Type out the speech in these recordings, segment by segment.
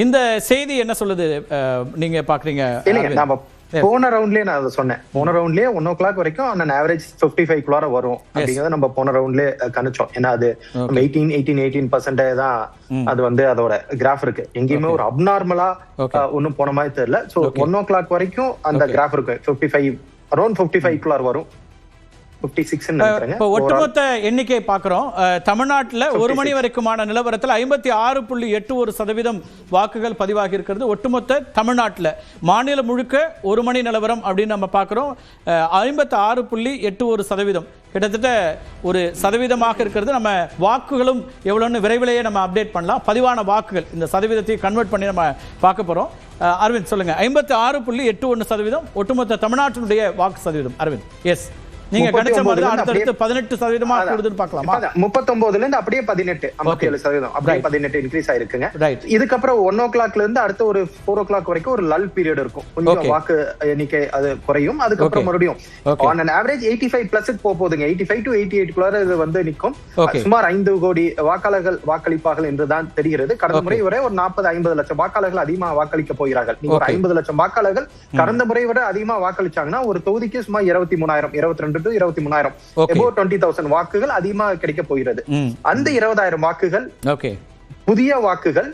இந்த செய்தி என்ன சொல்லுது நீங்க பாக்குறீங்க? போன ரவுண்ட்லயே நான் அதை சொன்னேன். போன ரவுண்ட்லயே 1 o'clock வரைக்கும் ஆன் ஆவரேஜ் 55 குள்ளார வரும் அப்படிங்கறத நம்ம போன ரவுண்ட்லயே கணிச்சோம். ஏன்னா அது 18% தான் அது வந்து அதோட கிராஃப் இருக்கு. எங்கேயுமே ஒரு அப்நார்மலா ஒன்னும் போன மாதிரி தெரியல. சோ 1 o'clock வரைக்கும் அந்த கிராஃப் இருக்கு. 55 அரௌண்ட் 55 குள்ளார வரும். 56 ஒட்டுமொத்த எண்ணிக்கை பார்க்கிறோம். தமிழ்நாட்டில் 1 மணி வரைக்குமான நிலவரத்தில் 56.81% வாக்குகள் பதிவாகி இருக்கிறது. ஒட்டுமொத்த தமிழ்நாட்டில் மாநிலம் முழுக்க 1 மணி நிலவரம் அப்படின்னு நம்ம பார்க்கிறோம். 56.81% கிட்டத்தட்ட ஒரு சதவீதமாக இருக்கிறது. நம்ம வாக்குகளும் எவ்வளோன்னு விரைவிலேயே நம்ம அப்டேட் பண்ணலாம். பதிவான வாக்குகள் இந்த சதவீதத்தை கன்வெர்ட் பண்ணி நம்ம பார்க்க போறோம். அரவிந்த் சொல்லுங்க. 56.81% ஒட்டுமொத்த தமிழ்நாட்டினுடைய வாக்கு சதவீதம். அரவிந்த், எஸ், நீங்க கணிச்ச மாதிரி அடுத்து 18% கூடுதுன்னு பார்க்கலாமா? 39ல இருந்து அப்படியே 18, 57% அப்படியே 18 இன்க்ரீஸ் ஆயிருக்குங்க. இதுக்கப்புறம் 1 o'clockல இருந்து அடுத்த ஒரு 4 o'clock வரைக்கும் ஒரு லல் பீரியட் இருக்கும். கொஞ்சம் வாக்கு எண்ணிக்கை அது குறையும். அதுக்கப்புறம் மறுபடியும் ஆன் an average 85 பிளஸ் போகுதுங்க. 85 to 88 குள்ள இது வந்து நிற்கும். சுமார் 5 கோடி வாக்காளர்கள் வாக்களிப்பார்கள் என்றுதான் தெரிகிறது. கடந்த முறை வரை ஒரு 40-50 லட்சம் வாக்காளர்கள் அதிகமாக வாக்களிக்க போகிறார்கள். நீங்க ஒரு 50 லட்சம் வாக்காளர்கள் கடந்த முறை விட அதிகமா வாக்களிச்சாங்கன்னா ஒரு தொகுதிக்கு சுமார் 23,000 22 to 23,000 about 20,000 வாக்குகள் அதிகமாக கிடைக்க போகிறது. அந்த 20,000 வாக்குகள் புதிய வாக்குகள்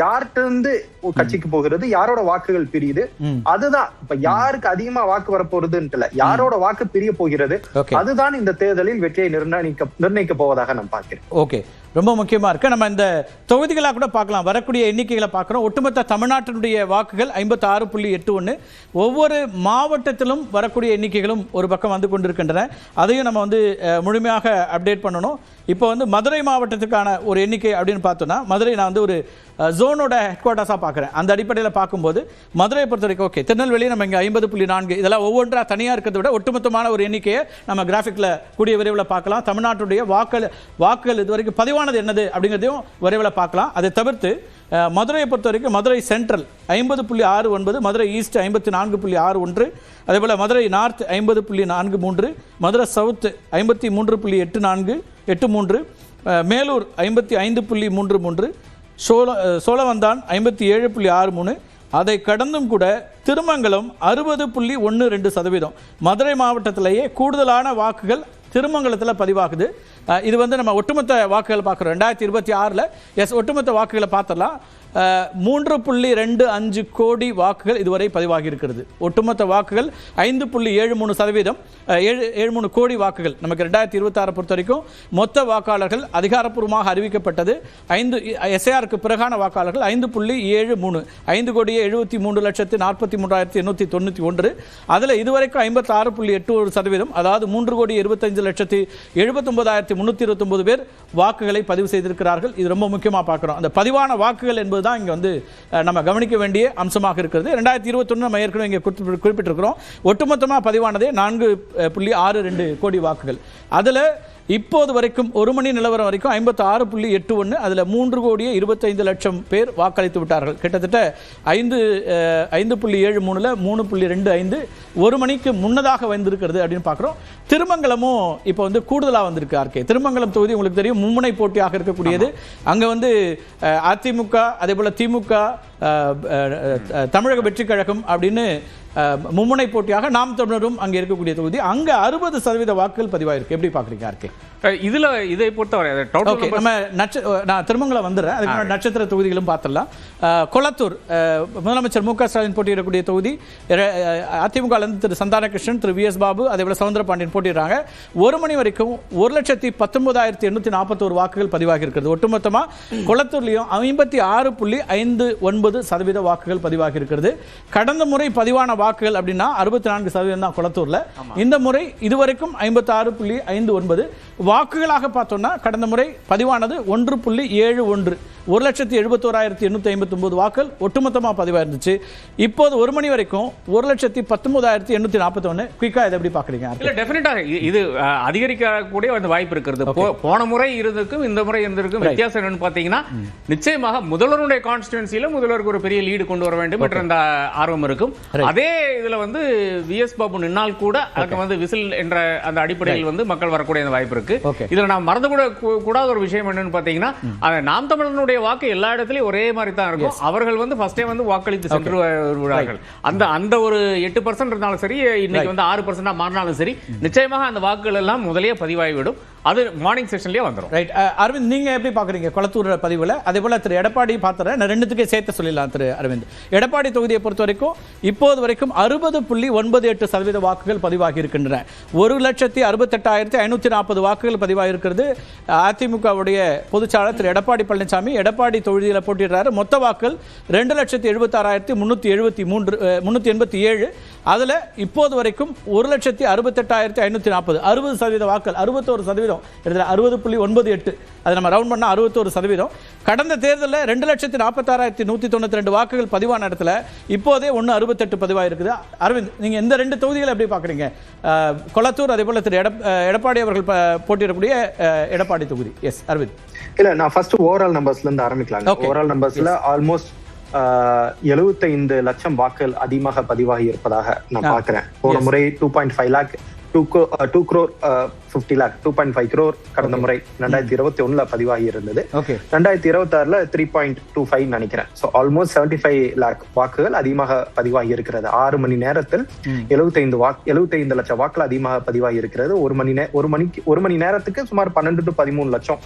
யார்கிட்ட இருந்து கட்சிக்கு போகிறது, யாரோட வாக்குகள் பிரியுது, அதுதான் இப்ப யாருக்கு அதிகமா வாக்கு வரப்போறதுன்னு யாரோட வாக்கு பிரிய போகிறது, அதுதான் இந்த தேர்தலில் வெற்றியை நிர்ணயிக்க போவதாக நான் பார்க்கிறேன். ஓகே, ரொம்ப முக்கியமா இருக்கு. நம்ம இந்த தொகுதிகளாக கூட பார்க்கலாம். வரக்கூடிய எண்ணிக்கைகளை பார்க்கிறோம். ஒட்டுமொத்த தமிழ்நாட்டினுடைய வாக்குகள் 56.81. ஒவ்வொரு மாவட்டத்திலும் வரக்கூடிய எண்ணிக்கைகளும் ஒரு பக்கம் வந்து கொண்டிருக்கின்றன. அதையும் நம்ம வந்து முழுமையாக அப்டேட் பண்ணணும். இப்போ வந்து மதுரை மாவட்டத்துக்கான ஒரு எண்ணிக்கை அப்படின்னு பார்த்தோம்னா, மதுரை நான் வந்து ஒரு ஜோனோட ஹெட் குவார்ட்டர்ஸாக பார்க்குறேன். அந்த அடிப்படையில் பார்க்கும்போது மதுரையை பொறுத்த வரைக்கும் ஓகே. திருநெல்வேலி நம்ம இங்கே 50.4 இதெல்லாம் ஒவ்வொன்றா தனியாக இருக்கிறத விட ஒட்டுமொத்தமான ஒரு எண்ணிக்கையை நம்ம கிராஃபிக்கில் கூடிய விரைவில் பார்க்கலாம். தமிழ்நாட்டுடைய வாக்குகள் இதுவரைக்கும் பதிவானது என்னது அப்படிங்கிறதையும் விரைவில் பார்க்கலாம். அதை தவிர்த்து மதுரையை பொறுத்த வரைக்கும் மதுரை சென்ட்ரல் 50.69, மதுரை ஈஸ்ட் 54.61, அதேபோல் மதுரை நார்த் 50.43, மதுரை சவுத் 53.83, மேலூர் 55.33, சோழவந்தான் 57.63. அதை கடந்தும் கூட திருமங்கலம் 60.12%. மதுரை மாவட்டத்திலேயே கூடுதலான வாக்குகள் திருமங்கலத்தில் பதிவாகுது. இது வந்து நம்ம ஒட்டுமொத்த வாக்குகள் பார்க்குறோம். 2026 எஸ் ஒட்டுமொத்த வாக்குகளை பார்த்துடலாம். 3.25 கோடி வாக்குகள் இதுவரை பதிவாகி இருக்கிறது. ஒட்டுமொத்த வாக்குகள் 5.73%, 73 கோடி வாக்குகள் நமக்கு 2026 பொறுத்த வரைக்கும். மொத்த வாக்காளர்கள் அதிகாரப்பூர்வமாக அறிவிக்கப்பட்டது 5 எஸ்ஐஆருக்கு பிறகான வாக்காளர்கள் 5.73, 5,73,43,891. அதில் இதுவரைக்கும் 56.81%, அதாவது 3,75,79,329 பேர் வாக்குகளை பதிவு செய்திருக்கிறார்கள். இது ரொம்ப முக்கியமாக பார்க்குறோம். அந்த பதிவான வாக்குகள் என்பது தான் இங்கே வந்து நம்ம கவனிக்க வேண்டிய அம்சமாக இருக்கிறது. 2021 நம்ம ஏற்கனவே இங்கே குறிப்பிட்டிருக்கிறோம். ஒட்டுமொத்தமாக பதிவானதே 4.62 கோடி வாக்குகள். அதில் இப்போது வரைக்கும் 1 மணி நிலவரம் வரைக்கும் 56.81, அதில் 3,25,00,000 பேர் வாக்களித்து விட்டார்கள். கிட்டத்தட்ட 5.73ல் 3.25 1 மணிக்கு முன்னதாக வந்திருக்கிறது அப்படின்னு பார்க்குறோம். திருமங்கலமும் இப்போ வந்து கூடுதலாக வந்திருக்கு. ஆர்கே திருமங்கலம் தொகுதி உங்களுக்கு தெரியும் மும்முனை போட்டியாக இருக்கக்கூடியது. அங்கே வந்து அதிமுக அதேபோல் திமுக தமிழக வெற்றி கழகம் அப்படின்னு மும்முனை போட்டியாக நாம் தமிழரும் அங்கே இருக்கக்கூடிய தொகுதி. அங்கே 60% வாக்குகள் பதிவாயிருக்கு. எப்படி பார்க்குறீங்க ஆர்கே? இதில் இதை பொறுத்தவரை நம்ம நான் திருமங்கலம் வந்துடுறேன். அதுக்கு நட்சத்திர தொகுதிகளும் பார்த்துடலாம். கொளத்தூர் முதலமைச்சர் மு க ஸ்டாலின் போட்டியிடக்கூடிய தொகுதி. அதிமுகலேருந்து திரு சந்தானகிருஷ்ணன், திரு VS பாபு, அதேபோல் சவுந்தரபாண்டியன் போட்டிடுறாங்க. 1 மணி வரைக்கும் 1,19,841 வாக்குகள் பதிவாகி இருக்கிறது. ஒட்டுமொத்தமாக கொளத்தூர்லையும் 56.59% வாக்குகள் பதிவாகி இருக்கிறது. கடந்த முறை பதிவான வாக்குகள் அப்படின்னா 64% தான் கொளத்தூர்ல. இந்த முறை இதுவரைக்கும் 56.59 வாக்குகளாக பார்த்தோம்னா கடந்த முறை பதிவானது 1.71, 1,71,859 வாக்குகள் ஒட்டுமொத்தமாக பதிவாக இருந்துச்சு. இப்போது 1 மணி வரைக்கும் 1,19,841. குயிக்கா இதை எப்படி பார்க்குறீங்க? இல்லை, டெஃபினட்டாக இது அதிகரிக்கக்கூடிய அந்த வாய்ப்பு இருக்கிறது. போன முறை இருந்ததுக்கும் இந்த முறை இருந்திருக்கும் வித்தியாசம் என்னன்னு பார்த்தீங்கன்னா, நிச்சயமாக முதல்வருடைய கான்ஸ்டிடுவன்சியில் முதல்வருக்கு ஒரு பெரிய லீடு கொண்டு வர வேண்டும் என்ற அந்த ஆர்வம் இருக்கும். அதே இதில் வந்து VS பாபு நின்னால் கூட அதுக்கு வந்து விசில் என்ற அந்த அடிப்படையில் வந்து மக்கள் வரக்கூடிய அந்த வாய்ப்பு இருக்கு. இதுல நாம் மறந்து கூடாத ஒரு விஷயம் என்னன்னு பார்த்தீங்கன்னா, நாம் தமிழனுடைய அவர்களுடைய வாக்கு எல்லா இடத்துலயும் ஒரே மாதிரி தான் இருக்கும். அவர்கள் வந்து ஃபர்ஸ்டே வந்து வாக்களித்து சென்று வருவார்கள். அந்த ஒரு 8% இருந்தாலும் சரி, இன்னைக்கு வந்து 6% மாறினாலும் சரி, நிச்சயமாக அந்த வாக்குகள் எல்லாம் முதலே பதிவாகிவிடும். அது மார்னிங் செஷன்லயே வந்துடும். ரைட். அரவிந்த், நீங்க எப்படி பாக்குறீங்க கொளத்தூர் பதிவுல? அதே போல திரு எடப்பாடி பாத்துறேன், நான் ரெண்டுத்துக்கே சேர்த்து சொல்லிடலாம். திரு அரவிந்த், எடப்பாடி தொகுதியை பொறுத்த வரைக்கும் இப்போது வரைக்கும் 60.98% வாக்குகள் பதிவாகி இருக்கின்றன. 1,68,540 வாக்குகள் பதிவாகி இருக்கிறது. அதிமுகவுடைய பொதுச்சாளர் திரு எடப்பாடி பழனிசாமி எடப்பாடி தொகுதியில் போட்டியிடுறாரு. மொத்த வாக்குகள் 2,76,387. அதுல இப்போது வரைக்கும் 1,68,540, 60% வாக்குகள், 61%, 60.98, அது நம்ம ரவுண்ட் பண்ணா 61%. கடந்த தேர்தலில் 2,46,192 வாக்குகள் பதிவான இடத்துல இப்போதே 1,68 பதிவாக இருக்குது. அரவிந்த், நீங்க இந்த ரெண்டு தொகுதிகளை எப்படி பாக்குறீங்க? கொளத்தூர், அதே போல திரு எடப்பாடி அவர்கள் போட்டியிடக்கூடிய எடப்பாடி தொகுதி. எஸ் அரவிந்த். இல்ல, நான் ஃபர்ஸ்ட் ஓவரால் நம்பர்ஸ்ல இருந்து ஆரம்பிக்கலாம். ஓவரால் நம்பர்ஸ்ல ஆல்மோஸ்ட் 75 லட்சம் வாக்குகள் அதிகமாக பதிவாகி இருப்பதாக நான் பாக்குறேன். போன முறை 2.5 lakh, 2 crore 50 lakh, 2.5 crore கடந்த முறை 2021 பதிவாகி இருந்தது. 2026 3.25 நினைக்கிறேன். ஸோ ஆல்மோஸ்ட் 75 lakh வாக்குகள் அதிகமாக பதிவாகி இருக்கிறது. 6 மணி நேரத்தில் 75 லட்சம் வாக்குகள் அதிகமாக பதிவாகி இருக்கிறது. ஒரு மணி நேரத்துக்கு சுமார் 12 to 13 லட்சம்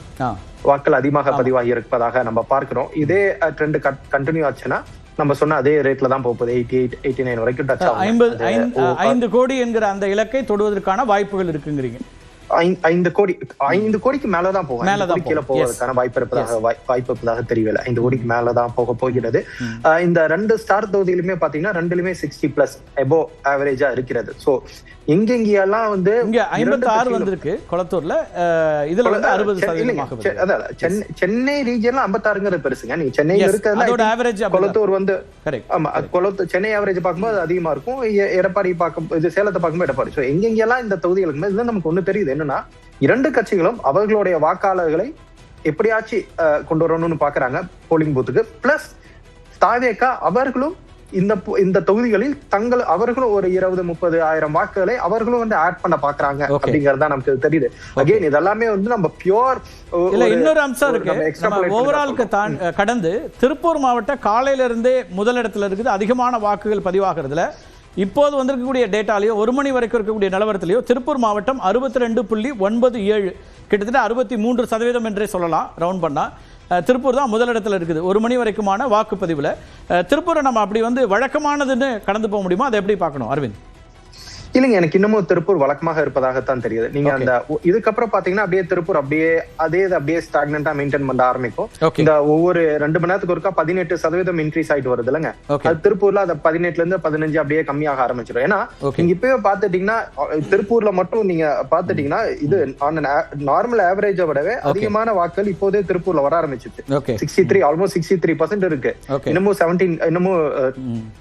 வாக்குகள் அதிகமாக பதிவாகி இருப்பதாக நம்ம பார்க்கிறோம். இதே ட்ரெண்ட் கண்டினியூ ஆச்சுன்னா நம்ம சொன்ன அதே ரேட்ல தான் போகுது. 88, 89 வரைக்கும் டச் ஆகும். 5 கோடி என்கிற அந்த இலக்கை தொடுவதற்கான வாய்ப்புகள் இருக்குங்கிறீங்க. 5 கோடிக்கு மேலதான் போகும். கீழே போவதற்கான வாய்ப்பு இருப்பதாக தெரியல. 5 கோடிக்கு மேலதான் போகிறது. இந்த 2 ஸ்டார் தொகுதியிலுமே பாத்தீங்கன்னா 2லயுமே 60+ எபோவ் ஆவரேஜா இருக்கிறது. சோ எங்கெங்கெல்லாம் வந்து இங்க 56 வந்திருக்கு கொளத்தூர்ல. இதுல வந்து 60%. சென்னை ரீஜன்ல 56ங்கிறது பெருசுங்க. நீங்க சென்னையில இருக்கிறது கொளத்தூர் வந்து சென்னை ஆவரேஜ் பார்க்கும்போது அதிகமா இருக்கும். எடப்பாடி இது சேலத்தை பார்க்கும்போது எடப்பாடி. சோ எங்கெங்கெல்லாம் இந்த தொகுதிகளுக்கு இதுல நமக்கு ஒண்ணு தெரியுது என்னன்னா, 2 கட்சிகளும் அவர்களுடைய வாக்காளர்களை எப்படியாச்சும் கொண்டு வரணும்னு பாக்குறாங்க போலிங் பூத்துக்கு. பிளஸ் தாவேகா அவர்களும் இந்த தொகுதிகளில் அவர்களும் ஒரு 20-30 ஆயிரம் வாக்குகளை அவர்களும் வந்து ஆட் பண்ண பாக்குறாங்க அப்படிங்கறதா நமக்கு தெரியுது. அகைன் இதெல்லாமே வந்து நம்ம பியூர். இன்னொரு அம்சம் இருக்கு, ஓவராலுக்கு கடந்து திருப்பூர் மாவட்டம் காலையில இருந்தே முதலிடத்துல இருக்குது. அதிகமான வாக்குகள் பதிவாகிறதுல இப்போது வந்திருக்கக்கூடிய டேட்டாலேயோ 1 மணி வரைக்கும் இருக்கக்கூடிய நிலவரத்திலேயோ திருப்பூர் மாவட்டம் 62.97, கிட்டத்தட்ட 63% என்றே சொல்லலாம் ரவுண்ட் பண்ணா. திருப்பூர் தான் முதலிடத்தில் இருக்குது 1 மணி வரைக்குமான வாக்குப்பதிவில். திருப்பூரை நம்ம அப்படி வந்து வழக்கமானதுன்னு கடந்து போக முடியுமா? அதை எப்படி பார்க்கணும் அரவிந்த்? இல்லைங்க, எனக்கு இன்னமும் திருப்பூர் வழக்கமாக இருப்பதாகத்தான் தெரியுது. நீங்க அந்த இதுக்கப்புறம் பாத்தீங்கன்னா அப்படியே திருப்பூர் அப்படியே ஸ்டாக்னண்டா மெயின்டைன் பண்ண ஆரம்பிக்கும். இந்த ஒவ்வொரு 2 மணி நேரத்துக்கு ஒருக்கா 18% இன்க்ரீஸ் ஆயிட்டு வருது இல்லைங்க. அது திருப்பூர்ல அந்த 18ல இருந்து 15 அப்படியே கம்மியாக ஆரம்பிச்சிடும். ஏன்னா நீங்க இப்பவே பாத்துட்டீங்கன்னா திருப்பூர்ல மட்டும் நீங்க பாத்துட்டீங்கன்னா இது நார்மல் ஆவரேஜை விடவே அதிகமான வாக்குகள் இப்போதே திருப்பூர்ல வர ஆரம்பிச்சிச்சு. 63, ஆல்மோஸ்ட் 63% இருக்கு. இன்னமும்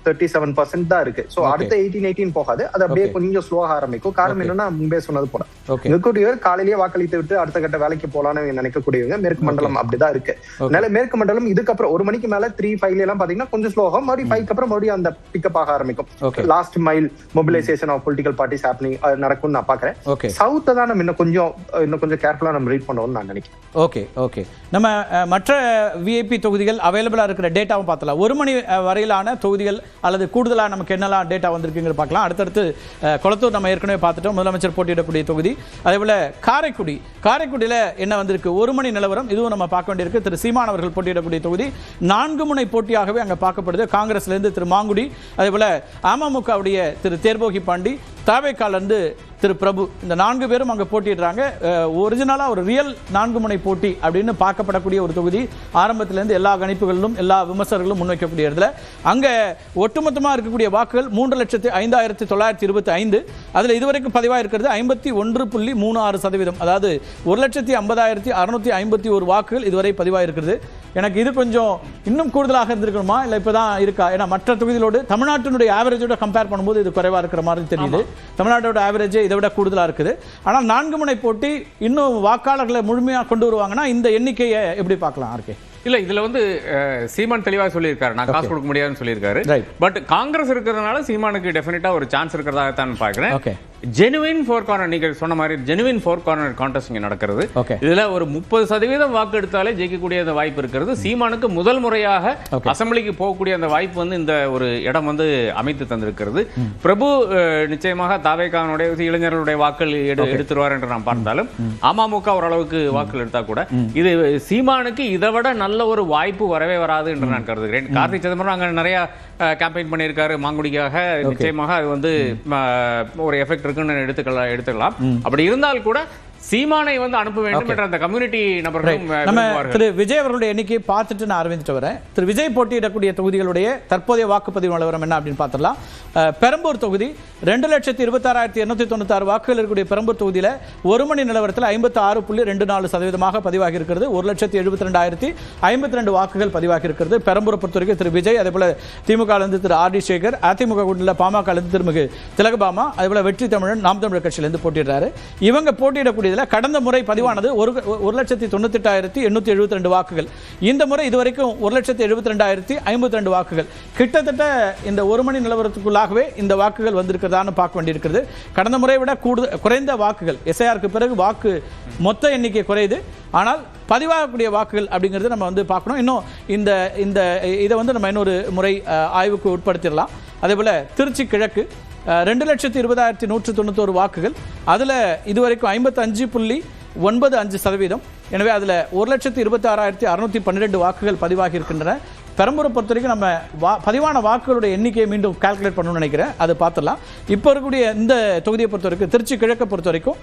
37% தான் இருக்கு. சோ அடுத்த 18 போகாது. அது அப்படியே கொஞ்சம் ஸ்லோவாக ஆரம்பிக்கும். காரணம் என்னன்னா முன்பே சொன்னது போல இருக்கக்கூடியவர் காலையிலேயே வாக்களித்து விட்டு அடுத்த கட்ட வேலைக்கு போலான்னு நினைக்கக்கூடியவங்க மேற்கு மண்டலம் அப்படிதான் இருக்கு. அதனால மேற்கு மண்டலம் இதுக்கப்புறம் 1 மணிக்கு மேல 3-5 எல்லாம் பாத்தீங்கன்னா கொஞ்சம் ஸ்லோ ஆகும். மறுபடியும் 5க்கு அப்புறம் மறுபடியும் அந்த பிக்கப் ஆக ஆரம்பிக்கும். Last mile mobilisation of political parties happening நடக்கும்னு நான் பாக்குறேன். சவுத்தை தான் நம்ம இன்னும் கொஞ்சம் கேர்ஃபுல்லா நம்ம ரீட் பண்ணுவோம்னு நான் நினைக்கிறேன். ஓகே, நம்ம மற்ற விஐபி தொகுதிகள் அவைலபிளா இருக்கிற டேட்டாவும் பார்த்தலாம். 1 மணி வரையிலான தொகுதிகள் அல்லது கூடுதலா நமக்கு என்னெல்லாம் டேட்டா வந்திருக்குங்கிற பார்க்கலாம். அடுத்தடுத்து கொளத்தூர் நம்ம ஏற்கனவே பார்த்துட்டோம், முதலமைச்சர் போட்டியிடக்கூடிய தொகுதி. அதேபோல காரைக்குடியில் என்ன வந்திருக்கு 1 மணி நிலவரம், இதுவும் நம்ம பார்க்க வேண்டியிருக்கு. திரு சீமான் அவர்கள் போட்டியிடக்கூடிய தொகுதி 4 முனை போட்டியாகவே அங்கே பார்க்கப்படுது. காங்கிரஸ்ல இருந்து திரு மாங்குடி, அதேபோல அமமுகவுடைய திரு தேர்போகி பாண்டி, தாவேக்கால இருந்து திரு பிரபு, இந்த 4 பேரும் அங்கே போட்டிடுறாங்க. ஒரிஜினலா ஒரு ரியல் 4 முனை போட்டி அப்படின்னு பார்க்கப்படக்கூடிய ஒரு தொகுதி. ஆரம்பத்திலிருந்து எல்லா கணிப்புகளிலும் எல்லா விமர்சகர்களும் முன்வைக்கக்கூடிய இடத்துல அங்க ஒட்டுமொத்தமாக இருக்கக்கூடிய வாக்குகள் 3,05,925. அதுல இதுவரைக்கும் பதிவாக இருக்கிறது 51.36%. அதாவது 1,50,651 வாக்குகள் இதுவரை பதிவாக இருக்கிறது. எனக்கு இது கொஞ்சம் இன்னும் கூடுதலாக இருந்திருக்கணுமா இல்லை இப்பதான் இருக்கா? ஏன்னா மற்ற தொகுதிகளோடு தமிழ்நாட்டினுடைய ஆவரேஜோட கம்பேர் பண்ணும்போது இது குறைவா இருக்கிற மாதிரி தெரியுது. தமிழ்நாட்டோட ஆவரேஜ் இதை விட கூடுதலா இருக்குது. ஆனால் 4 முனை போட்டி இன்னும் வாக்காளர்களை முழுமையாக கொண்டு வருவாங்கன்னா இந்த எண்ணிக்கையை எப்படி பார்க்கலாம்? இருக்கே இல்ல இதுல வந்து சீமான் தெளிவாக சொல்லியிருக்காரு, நான் காசு கொடுக்க முடியாதுன்னு சொல்லியிருக்காரு. பட் காங்கிரஸ் இருக்கிறதுனால சீமானுக்கு டெஃபினட்டா ஒரு சான்ஸ் இருக்கிறதாகத்தான் பார்க்கிறேன். ஜெனுவின் ஃபோர் கார்னர், நீங்க சொன்ன மாதிரி ஜெனுவின் ஃபோர் கார்னர் கான்டெஸ்ட் இங்க நடக்கிறது. இதுல ஒரு 30% வாக்கு எடுத்தாலே ஜெயிக்கக்கூடிய அந்த வாய்ப்பு இருக்கிறது. சீமானுக்கு முதல் முறையாக அசம்பிளிக்கு போகக்கூடிய அந்த வாய்ப்பு வந்து இந்த ஒரு இடம் வந்து அமைத்து தந்திருக்கிறது. பிரபு நிச்சயமாக தாவேகானுடைய இளைஞர்களுடைய வாக்கள் எடுத்துருவார் என்று நாம் பார்த்தாலும் அமமுக ஓரளவுக்கு வாக்குகள் எடுத்தா கூட இது சீமானுக்கு இதை விட நல்ல ஒரு வாய்ப்பு வரவே வராது என்று நான் கருதுகிறேன். கார்த்தி சிதம்பரம் அங்க நிறைய கேம்பெயின் பண்ணியிருக்காரு மாங்குடிக்காக. நிச்சயமாக அது வந்து ஒரு எஃபெக்ட் இருக்குன்னு எடுத்துக்கலாம். அப்படி இருந்தால் கூட சீமானை வந்து அனுப்ப வேண்டும் என்ற அந்த கம்யூனிட்டி நபர்களும் திரு விஜய் அவர்களுடைய எண்ணிக்கையை பார்த்துட்டு நான் ஆரம்பிச்சுட்டு வரேன். திரு விஜய் போட்டியிடக்கூடிய தொகுதிகளுடைய தற்போதைய வாக்குப்பதிவு நிலவரம் என்ன அப்படின்னு பார்த்துடலாம். பெரம்பூர் தொகுதி 2,26,296 வாக்குகள் இருக்கக்கூடிய பெரம்பூர் தொகுதியில் ஒரு மணி நிலவரத்தில் 56.24% பதிவாகி இருக்கிறது. 1,72,52 வாக்குகள் பதிவாகி இருக்கிறது. பெரம்பூரை பொறுத்தவரைக்கும் திரு விஜய், அதே போல திமுக திரு ஆர் டி சேகர், அதிமுக கூட்டணியில் பாமக திருமிகு திலகபாமா, அதே போல வெற்றி தமிழன் நாம் தமிழர் கட்சியிலிருந்து போட்டியிடுறாரு. இவங்க போட்டியிடக்கூடிய கடந்த முறை பதிவானது 1,98,872 வாக்குகள். இந்த முறை இதுவரைக்கும் 1,72,052 வாக்குகள். கிட்டத்தட்ட இந்த ஒரு மணி நிலவரத்துக்குள்ளாகவே இந்த வாக்குகள் வந்திருக்கிறதான்னு பார்க்க வேண்டியிருக்கிறது. கடந்த முறை விட குறைந்த வாக்குகள். எஸ்ஐஆருக்கு பிறகு வாக்கு மொத்த எண்ணிக்கை குறையுது. ஆனால் பதிவாகக்கூடிய வாக்குகள் அப்படிங்கிறது நம்ம வந்து பார்க்கணும். இன்னும் இந்த இதை வந்து நம்ம இன்னொரு முறை ஆய்வுக்கு உட்படுத்திடலாம். அதே போல திருச்சி கிழக்கு 2,20,191 வாக்குகள். அதில் இதுவரைக்கும் 55.95%. எனவே அதில் 1,26,612 வாக்குகள் பதிவாகி இருக்கின்றன. பெரம்பூரை பொறுத்த வரைக்கும் நம்ம பதிவான வாக்குகளுடைய எண்ணிக்கையை மீண்டும் கால்குலேட் பண்ணணும்னு நினைக்கிறேன். அது பார்த்துடலாம். இப்போ இருக்கக்கூடிய இந்த தொகுதியை பொறுத்த வரைக்கும் திருச்சி கிழக்கை பொறுத்த வரைக்கும்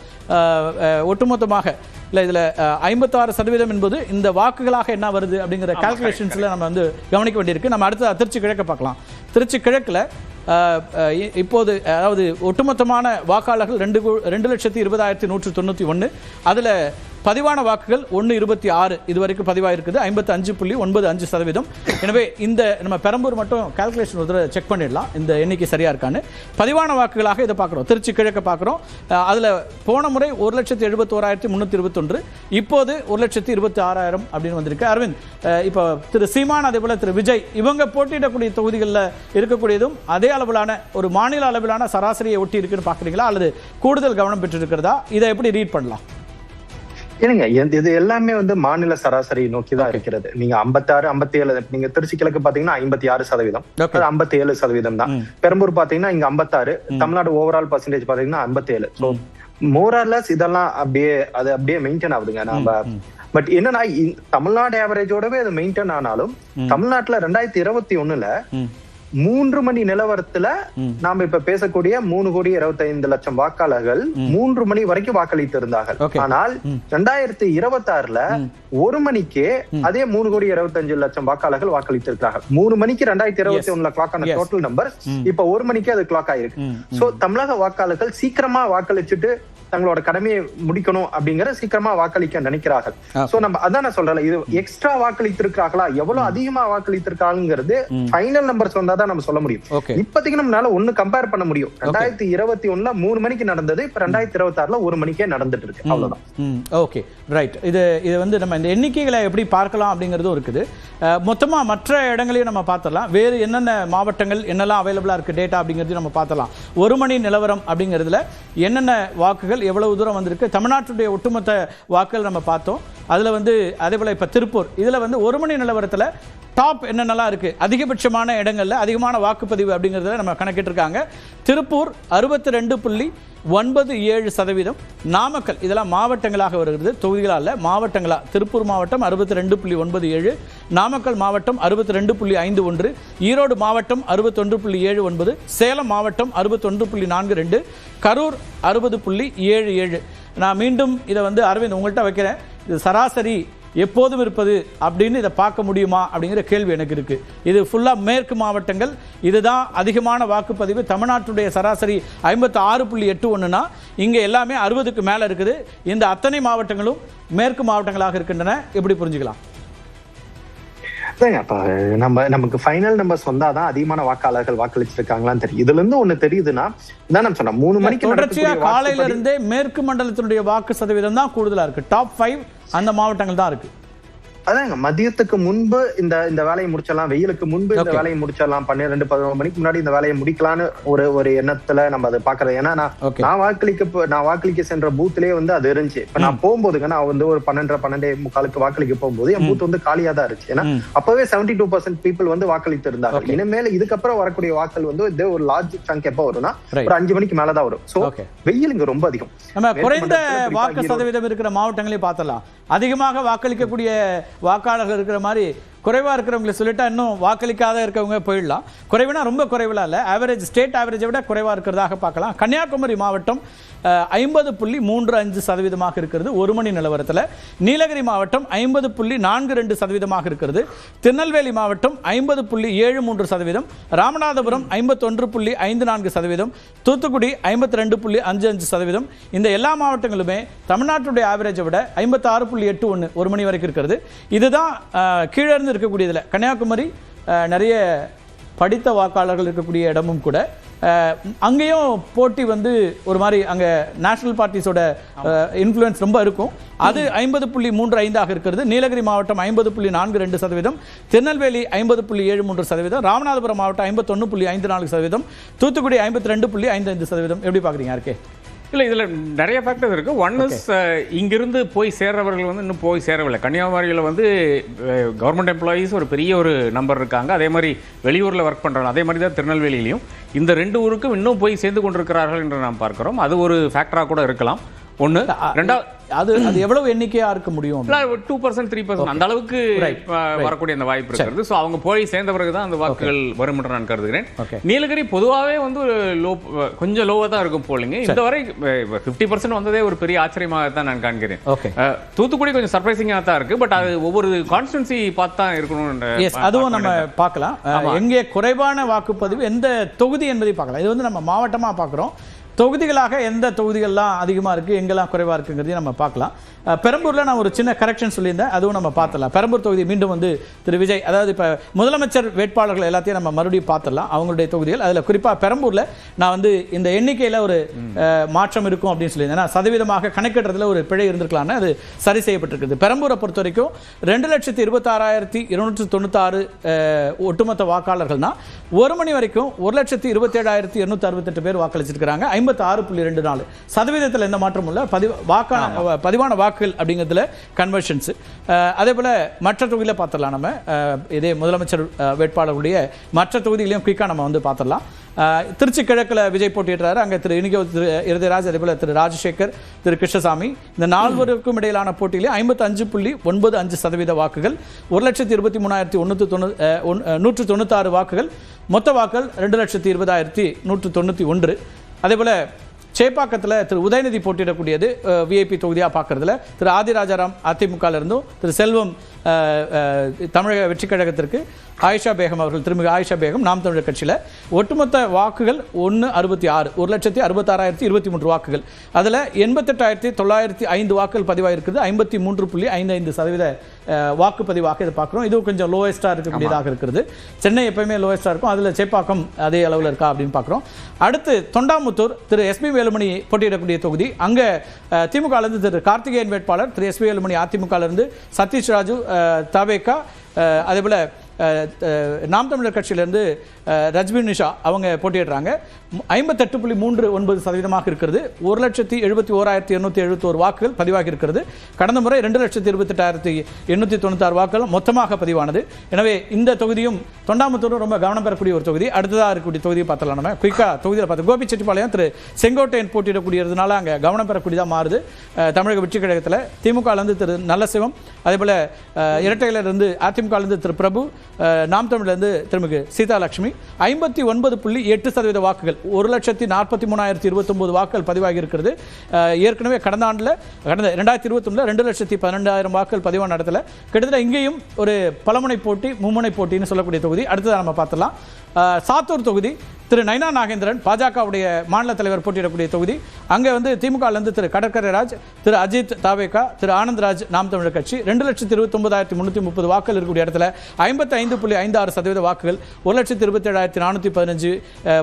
ஒட்டுமொத்தமாக இல்லை இதில் 56% என்பது இந்த வாக்குகளாக என்ன வருது அப்படிங்கிற கால்குலேஷன்ஸில் நம்ம வந்து கவனிக்க வேண்டியிருக்கு. நம்ம அடுத்து திருச்சி கிழக்கை பார்க்கலாம். திருச்சி கிழக்கில் இப்போது அதாவது ஒட்டுமொத்தமான வாக்காளர்கள் 2,20,191. அதில் பதிவான வாக்குகள் 126 இதுவரைக்கும் பதிவாக இருக்குது. 55.95%. எனவே இந்த நம்ம பெரம்பூர் மட்டும் கால்குலேஷன் ஒரு செக் பண்ணிடலாம் இந்த எண்ணிக்கை சரியா இருக்கான்னு. பதிவான வாக்குகளாக இதை பார்க்குறோம். திருச்சி கிழக்கு பார்க்குறோம். அதில் போன முறை 1,71,321, இப்போது 1,26,000 அப்படின்னு வந்திருக்கு. அரவிந்த், இப்போ திரு சீமான் அதே போல திரு விஜய் இவங்க போட்டியிடக்கூடிய தொகுதிகளில் இருக்கக்கூடியதும் அதே அளவிலான ஒரு மாநில அளவிலான சராசரியை ஒட்டி இருக்குன்னு பார்க்குறீங்களா, அல்லது கூடுதல் கவனம் பெற்று இருக்கிறதா? இதை எப்படி ரீட் பண்ணலாம்? ஏனுங்க, இது எல்லாமே வந்து மாநில சராசரி நோக்கி தான் இருக்கிறது. நீங்க 56, 57, நீங்க திருச்சி கிழக்கு பாத்தீங்கன்னா 56%, 57% தான். பெரம்பூர் பாத்தீங்கன்னா இங்க 56, தமிழ்நாடு ஓவரால் பர்சன்டேஜ் பாத்தீங்கன்னா 57. ஸோ மோரர்லெஸ் இதெல்லாம் அப்படியே மெயின்டைன் ஆகுதுங்க. நம்ம பட் என்னன்னா தமிழ்நாடு ஆவரேஜோடவே அது மெயின்டைன் ஆனாலும் தமிழ்நாட்டுல 2021 3 மணி நிலவரத்துல நாம இப்ப பேசக்கூடிய 3,25,00,000 வாக்காளர்கள் 3 மணி வரைக்கும் வாக்களித்து இருந்தார்கள். ஆனால் 2026 1 மணிக்கு அதே 3,25,00,000 வாக்காளர்கள் வாக்களித்து இருக்கிறார்கள். 3 மணிக்கு 2021 கிளாக் ஆன டோட்டல் நம்பர் இப்ப 1 மணிக்கு அது கிளாக் ஆயிருக்கு. சோ தமிழக வாக்காளர்கள் சீக்கிரமா வாக்களிச்சுட்டு தங்களோட கடமையை முடிக்கணும் அப்படிங்கிற சீக்கிரமா வாக்களிக்க நினைக்கிறார்கள். சோ நம்ம அதான் நான் சொல்றேன், இது எக்ஸ்ட்ரா வாக்களித்திருக்காங்களா, எவ்வளவு அதிகமா வாக்களித்திருக்காங்கிறது ஃபைனல் நம்பர்ஸ் வந்தாதான் நம்ம சொல்ல முடியும். இப்போதைக்கு நம்மளால ஒண்ணு கம்பேர் பண்ண முடியும். 2021 3 மணிக்கு நடந்தது, இப்ப 2026 1 மணிக்கே நடந்துட்டு இருக்கு. அவ்வளவுதான். Okay, right. இது வந்து நம்ம இந்த எண்ணிக்கைகளை எப்படி பார்க்கலாம் அப்படிங்கிறதும் இருக்குது. மொத்தமா மற்ற இடங்களையும் நம்ம பார்த்துடலாம். வேறு என்னென்ன மாவட்டங்கள் என்னெல்லாம் அவைலபிளா இருக்கு டேட்டா அப்படிங்கிறதையும் நம்ம பார்த்துடலாம். ஒரு மணி நிலவரம் அப்படிங்கிறதுல என்னென்ன வாக்குகள் எவ்வளவு தூரம் வந்திருக்கு, தமிழ்நாட்டுடைய ஒட்டுமொத்த வாக்குகள் நம்ம பார்த்தோம். அதுல வந்து அதே போல இப்ப திருப்பூர், இதுல வந்து ஒரு மணி நிலவரத்துல டாப் என்னென்னலாம் இருக்கு, அதிகபட்சமான இடங்கள்ல அதிகமான வாக்குப்பதிவு அப்படிங்கிறதுல நம்ம கணக்கிட்டு இருக்காங்க. திருப்பூர் 62.97%, நாமக்கல், இதெல்லாம் மாவட்டங்களாக வருகிறது, தொகுதிகளா இல்ல, மாவட்டங்களா. திருப்பூர் மாவட்டம் 62.97, நாமக்கல் மாவட்டம் 62.51, ஈரோடு மாவட்டம் 61.79, சேலம் மாவட்டம் 61.42, கரூர் 60.77. நான் மீண்டும் இதை வந்து அரவிந்த் உங்கள்கிட்ட வைக்கிறேன். இது சராசரி எப்போதும் இருப்பது அப்படின்னு இதை பார்க்க முடியுமா அப்படிங்கிற கேள்வி எனக்கு இருக்கு. இது ஃபுல்லா மேற்கு மாவட்டங்கள், இதுதான் அதிகமான வாக்குப்பதிவு. தமிழ்நாட்டுடைய சராசரி 56.81னா இங்க எல்லாமே 60க்கு மேல இருக்குது. இந்த அத்தனை மாவட்டங்களும் மேற்கு மாவட்டங்களாக இருக்கின்றன. எப்படி புரிஞ்சுக்கலாம்? அப்ப நமக்கு ஃபைனல் நம்பர்ஸ் வந்தாதான் அதிகமான வாக்காளர்கள் வாக்களிச்சிருக்காங்களான்னு தெரியும். இதுல இருந்து ஒண்ணு தெரியுதுன்னா தான் நம்ம சொன்னோம், 3 மணிக்கு தொடர்ச்சியா காலையில இருந்தே மேற்கு மண்டலத்தினுடைய வாக்கு சதவீதம் தான் கூடுதலா இருக்கு. டாப் 5 அந்த மாவட்டங்கள் தான் இருக்கு. அதாங்க மதியத்துக்கு முன்பு இந்த வேலையை முடிச்சிடலாம், வெயிலுக்கு முன்பு இந்த வேலையை முடிச்சிடலாம், 12-11 மணிக்கு முன்னாடி இந்த வேலையை முடிக்கலான்னு ஒரு எண்ணத்துல நம்ம அதை பாக்குறது. ஏன்னா நான் வாக்களிக்க சென்ற பூத்திலேயே வந்து அது இருந்துச்சு. இப்ப நான் போகும்போதுங்க, நான் வந்து ஒரு 12:30 வாக்களிக்க போகும்போது என் பூத் வந்து காலியா தான் இருந்துச்சு. ஏன்னா அப்பவே 72% பீப்புள் வந்து வாக்களித்து இருந்தாங்க. இனிமேல் இதுக்கப்புறம் வரக்கூடிய வாக்கள் வந்து ஒரு லார்ஜ் சங்க் எப்ப வரும்னா ஒரு 5 மணிக்கு மேலதான் வரும். சோ வெயில் இங்க ரொம்ப அதிகம். நம்ம குறைந்த வாக்கு சதவீதம் இருக்கிற மாவட்டங்களையும் பார்த்தலாம். அதிகமாக வாக்களிக்கக்கூடிய வாக்காளர்கள் இருக்கிற மாதிரி குறைவா இருக்கிறவங்களை சொல்லிட்டா இன்னும் வாக்களிக்காத இருக்கவங்க போயிடலாம். குறைவுனா ரொம்ப குறைவுலாம் இல்லை, ஆவரேஜ் ஸ்டேட் ஆவரேஜை விட குறைவா இருக்கிறதாக பார்க்கலாம். கன்னியாகுமரி மாவட்டம் 50.35% இருக்கிறது ஒரு மணி நிலவரத்தில். நீலகிரி மாவட்டம் 50.42% இருக்கிறது. திருநெல்வேலி மாவட்டம் 50.73%, ராமநாதபுரம் 51.54%, தூத்துக்குடி 52.55%. இந்த எல்லா மாவட்டங்களுமே தமிழ்நாட்டுடைய ஆவரேஜை விட 56.81 ஒரு மணி வரைக்கும் இருக்கிறது. இதுதான் கீழே இருந்து இருக்கக்கூடியதில் கன்னியாகுமரி நிறைய படித்த வாக்காளர்கள் இருக்கக்கூடிய இடமும் கூட. அங்கேயும் போட்டி வந்து ஒரு மாதிரி அங்கே நேஷனல் பார்ட்டிஸோட இன்ஃப்ளூயன்ஸ் ரொம்ப இருக்கும். அது 50.35 இருக்கிறது. நீலகிரி மாவட்டம் 50.42%, திருநெல்வேலி 50.73%, ராமநாதபுரம் மாவட்டம் 51.54%, தூத்துக்குடி 52.55%. எப்படி பார்க்குறீங்க இருக்கே? இல்லை, இதில் நிறைய ஃபேக்டர்ஸ் இருக்குது. ஒன் இஸ் இங்கிருந்து போய் சேர்றவர்கள் வந்து இன்னும் போய் சேரவில்லை. கன்னியாகுமரியில் வந்து கவர்மெண்ட் எம்ப்ளாயீஸ் ஒரு பெரிய ஒரு நம்பர் இருக்காங்க. அதே மாதிரி வெளியூரில் ஒர்க் பண்ணுறாங்க. அதே மாதிரி தான் திருநெல்வேலியிலையும் இந்த 2 ஊருக்கும் இன்னும் போய் சேர்ந்து கொண்டிருக்கிறார்கள் என்று நாம் பார்க்கிறோம். அது ஒரு ஃபேக்டராக கூட இருக்கலாம். ஒன்று. ரெண்டாவது, அது எவ்வளவு எண்ணிக்கையா இருக்க முடியும்? 2%, 3% அந்த அளவுக்கு வரக்கூடிய அந்த வாய்ப்பு இருக்கிறது. ஸோ அவங்க போய் சேர்ந்த பிறகு தான் அந்த வாக்குகள் வரும் என்று நான் கருதுகிறேன். நீலகிரி பொதுவாகவே வந்து கொஞ்சம் லோவாக தான் இருக்கும் போலிங்க. இந்த வரை 50% வந்ததே ஒரு பெரிய ஆச்சரியமாக தான் நான் காண்கிறேன். தூத்துக்குடி கொஞ்சம் சர்ப்ரைசிங்காக தான் இருக்கு. பட் அது ஒவ்வொரு கான்ஸ்டிடன்சி பார்த்து தான் இருக்கணும். அதுவும் நம்ம பார்க்கலாம். எங்கே குறைவான வாக்குப்பதிவு எந்த தொகுதி என்பதை பார்க்கலாம். இது வந்து நம்ம மாவட்டமாக பார்க்குறோம். தொகுதிகளாக எந்த தொகுதிகள்லாம் அதிகமாக இருக்குது, எங்கெல்லாம் குறைவாக இருக்குங்கிறதையும் நம்ம பார்க்கலாம். பெரம்பூரில் நான் ஒரு சின்ன கரெக்ஷன் சொல்லியிருந்தேன், அதுவும் நம்ம பார்த்துடலாம். பெரம்பூர் தொகுதி மீண்டும் வந்து திரு விஜய், அதாவது இப்போ முதலமைச்சர் வேட்பாளர்கள் எல்லாத்தையும் நம்ம மறுபடியும் பார்த்துடலாம் அவங்களுடைய தொகுதிகள். அதில் குறிப்பாக பெரம்பூரில் நான் வந்து இந்த எண்ணிக்கையில் ஒரு மாற்றம் இருக்கும் அப்படின்னு சொல்லியிருந்தேன். ஏன்னா சதவீதமாக கணக்கிடுறதுல ஒரு பிழை இருந்திருக்கலாம்னு அது சரி செய்யப்பட்டிருக்குது. பெரம்பூரை பொறுத்த வரைக்கும் 2,26,296 ஒட்டுமொத்த வாக்காளர்கள்னா ஒரு மணி வரைக்கும் 1,27,268 பேர் வாக்களிச்சிருக்கிறாங்க. 56.24 சதவீதத்தில் எந்த மாற்றமும் இல்லை. பதிவான வாக்குகள் அப்படிங்கிறதுல கன்வர்ஷன்ஸ். அதே போல மற்ற தொகுதியில் பார்த்துடலாம். நம்ம இதே முதலமைச்சர் வேட்பாளர்களுடைய மற்ற தொகுதிகளையும் குயிக்காக நம்ம வந்து பார்த்துடலாம். திருச்சி கிழக்கில் விஜய் போட்டியிடுறாரு. அங்கே திரு இருதயராஜ், அதே போல திரு ராஜசேகர், திரு கிருஷ்ணசாமி, இந்த 4 பேருக்கும் இடையிலான போட்டியிலே 55.95% வாக்குகள், 1,23,196 வாக்குகள், மொத்த வாக்குகள் 2,20,191. அதே போல சேப்பாக்கத்தில் திரு உதயநிதி போட்டியிடக்கூடியது விஐபி தொகுதியாக பார்க்கறதுல திரு ஆதிராஜாராம் அதிமுகவிலிருந்தும், திரு செல்வம் தமிழக வெற்றிக் கழகத்திற்கு ஆயிஷா பேகம் அவர்கள், திருமிகு ஆயிஷா பேகம் நாம் தமிழர் கட்சியில். ஒட்டுமொத்த வாக்குகள் 166, 1,66,023 வாக்குகள். அதில் 88,905 வாக்குகள் பதிவாயிருக்குது. 53.55% வாக்குப்பதிவாக இதை பார்க்குறோம். இது கொஞ்சம் லோவஸ்டாக இருக்கக்கூடியதாக இருக்கிறது. சென்னை எப்பயுமே லோவஸ்டாக இருக்கும், அதில் சேப்பாக்கம் அதே அளவில் இருக்கா அப்படின்னு பார்க்குறோம். அடுத்து தொண்டாமுத்தூர் திரு எஸ்பி வேலுமணி போட்டியிடக்கூடிய தொகுதி. அங்கே திமுகவிலிருந்து திரு கார்த்திகேயன் வேட்பாளர், திரு எஸ்பி வேலுமணி அதிமுகவிலிருந்து சதீஷ் ராஜு தவேகா, அதே போல் நாம் தமிழர் கட்சியிலிருந்து ரஜ்பி நிஷா அவங்க போட்டியிடுறாங்க. 58.39% இருக்கிறது. 1,71,271 வாக்குகள் பதிவாகி இருக்கிறது. கடந்த முறை 2,28,896 வாக்குகள் மொத்தமாக பதிவானது. எனவே இந்த தொகுதியும் தொண்டாமுத்தூரும் ரொம்ப கவனம் பெறக்கூடிய ஒரு தொகுதி. அடுத்ததாக இருக்கக்கூடிய தொகுதியை பார்த்தலாம். நம்ம குயிக்காக தொகுதியில் பார்த்து கோபிச்செட்டிப்பாளையம் திரு செங்கோட்டையன் போட்டியிடக்கூடியதுனால அங்கே கவனம் பெறக்கூடியதாக மாறுது. தமிழக வெற்றிக் கழகத்தில் திமுகவிலிருந்து திரு நல்லசிவம், அதே போல இரட்டையிலிருந்து அதிமுகவிலிருந்து திரு பிரபு, நாம் தமிழிலிருந்து திருமிகு சீதாலட்சுமி. 59.8% வாக்குகள், 1,43,029 வாக்குகள் பதிவாகி இருக்கிறது. ஏற்கனவே கடந்த 2021 2,12,000 வாக்குகள் பதிவான இடத்துல கிட்டத்தட்ட இங்கேயும் ஒரு பலமுனை போட்டி, மும்முனை போட்டின்னு சொல்லக்கூடிய தொகுதி. அடுத்ததாக நம்ம பார்த்துலாம். சாத்தூர் தொகுதி திரு நைனா நாகேந்திரன் பாஜகவுடைய மாநில தலைவர் போட்டியிடக்கூடிய தொகுதி. அங்கே வந்து திமுகவிலிருந்து திரு கடற்கரை ராஜ், திரு அஜித் தாவேகா, திரு ஆனந்த்ராஜ் நாம் தமிழர் கட்சி. 2,29,330 வாக்குகள் இருக்கக்கூடிய இடத்துல 55 55.56% வாக்குகள் 1,27,415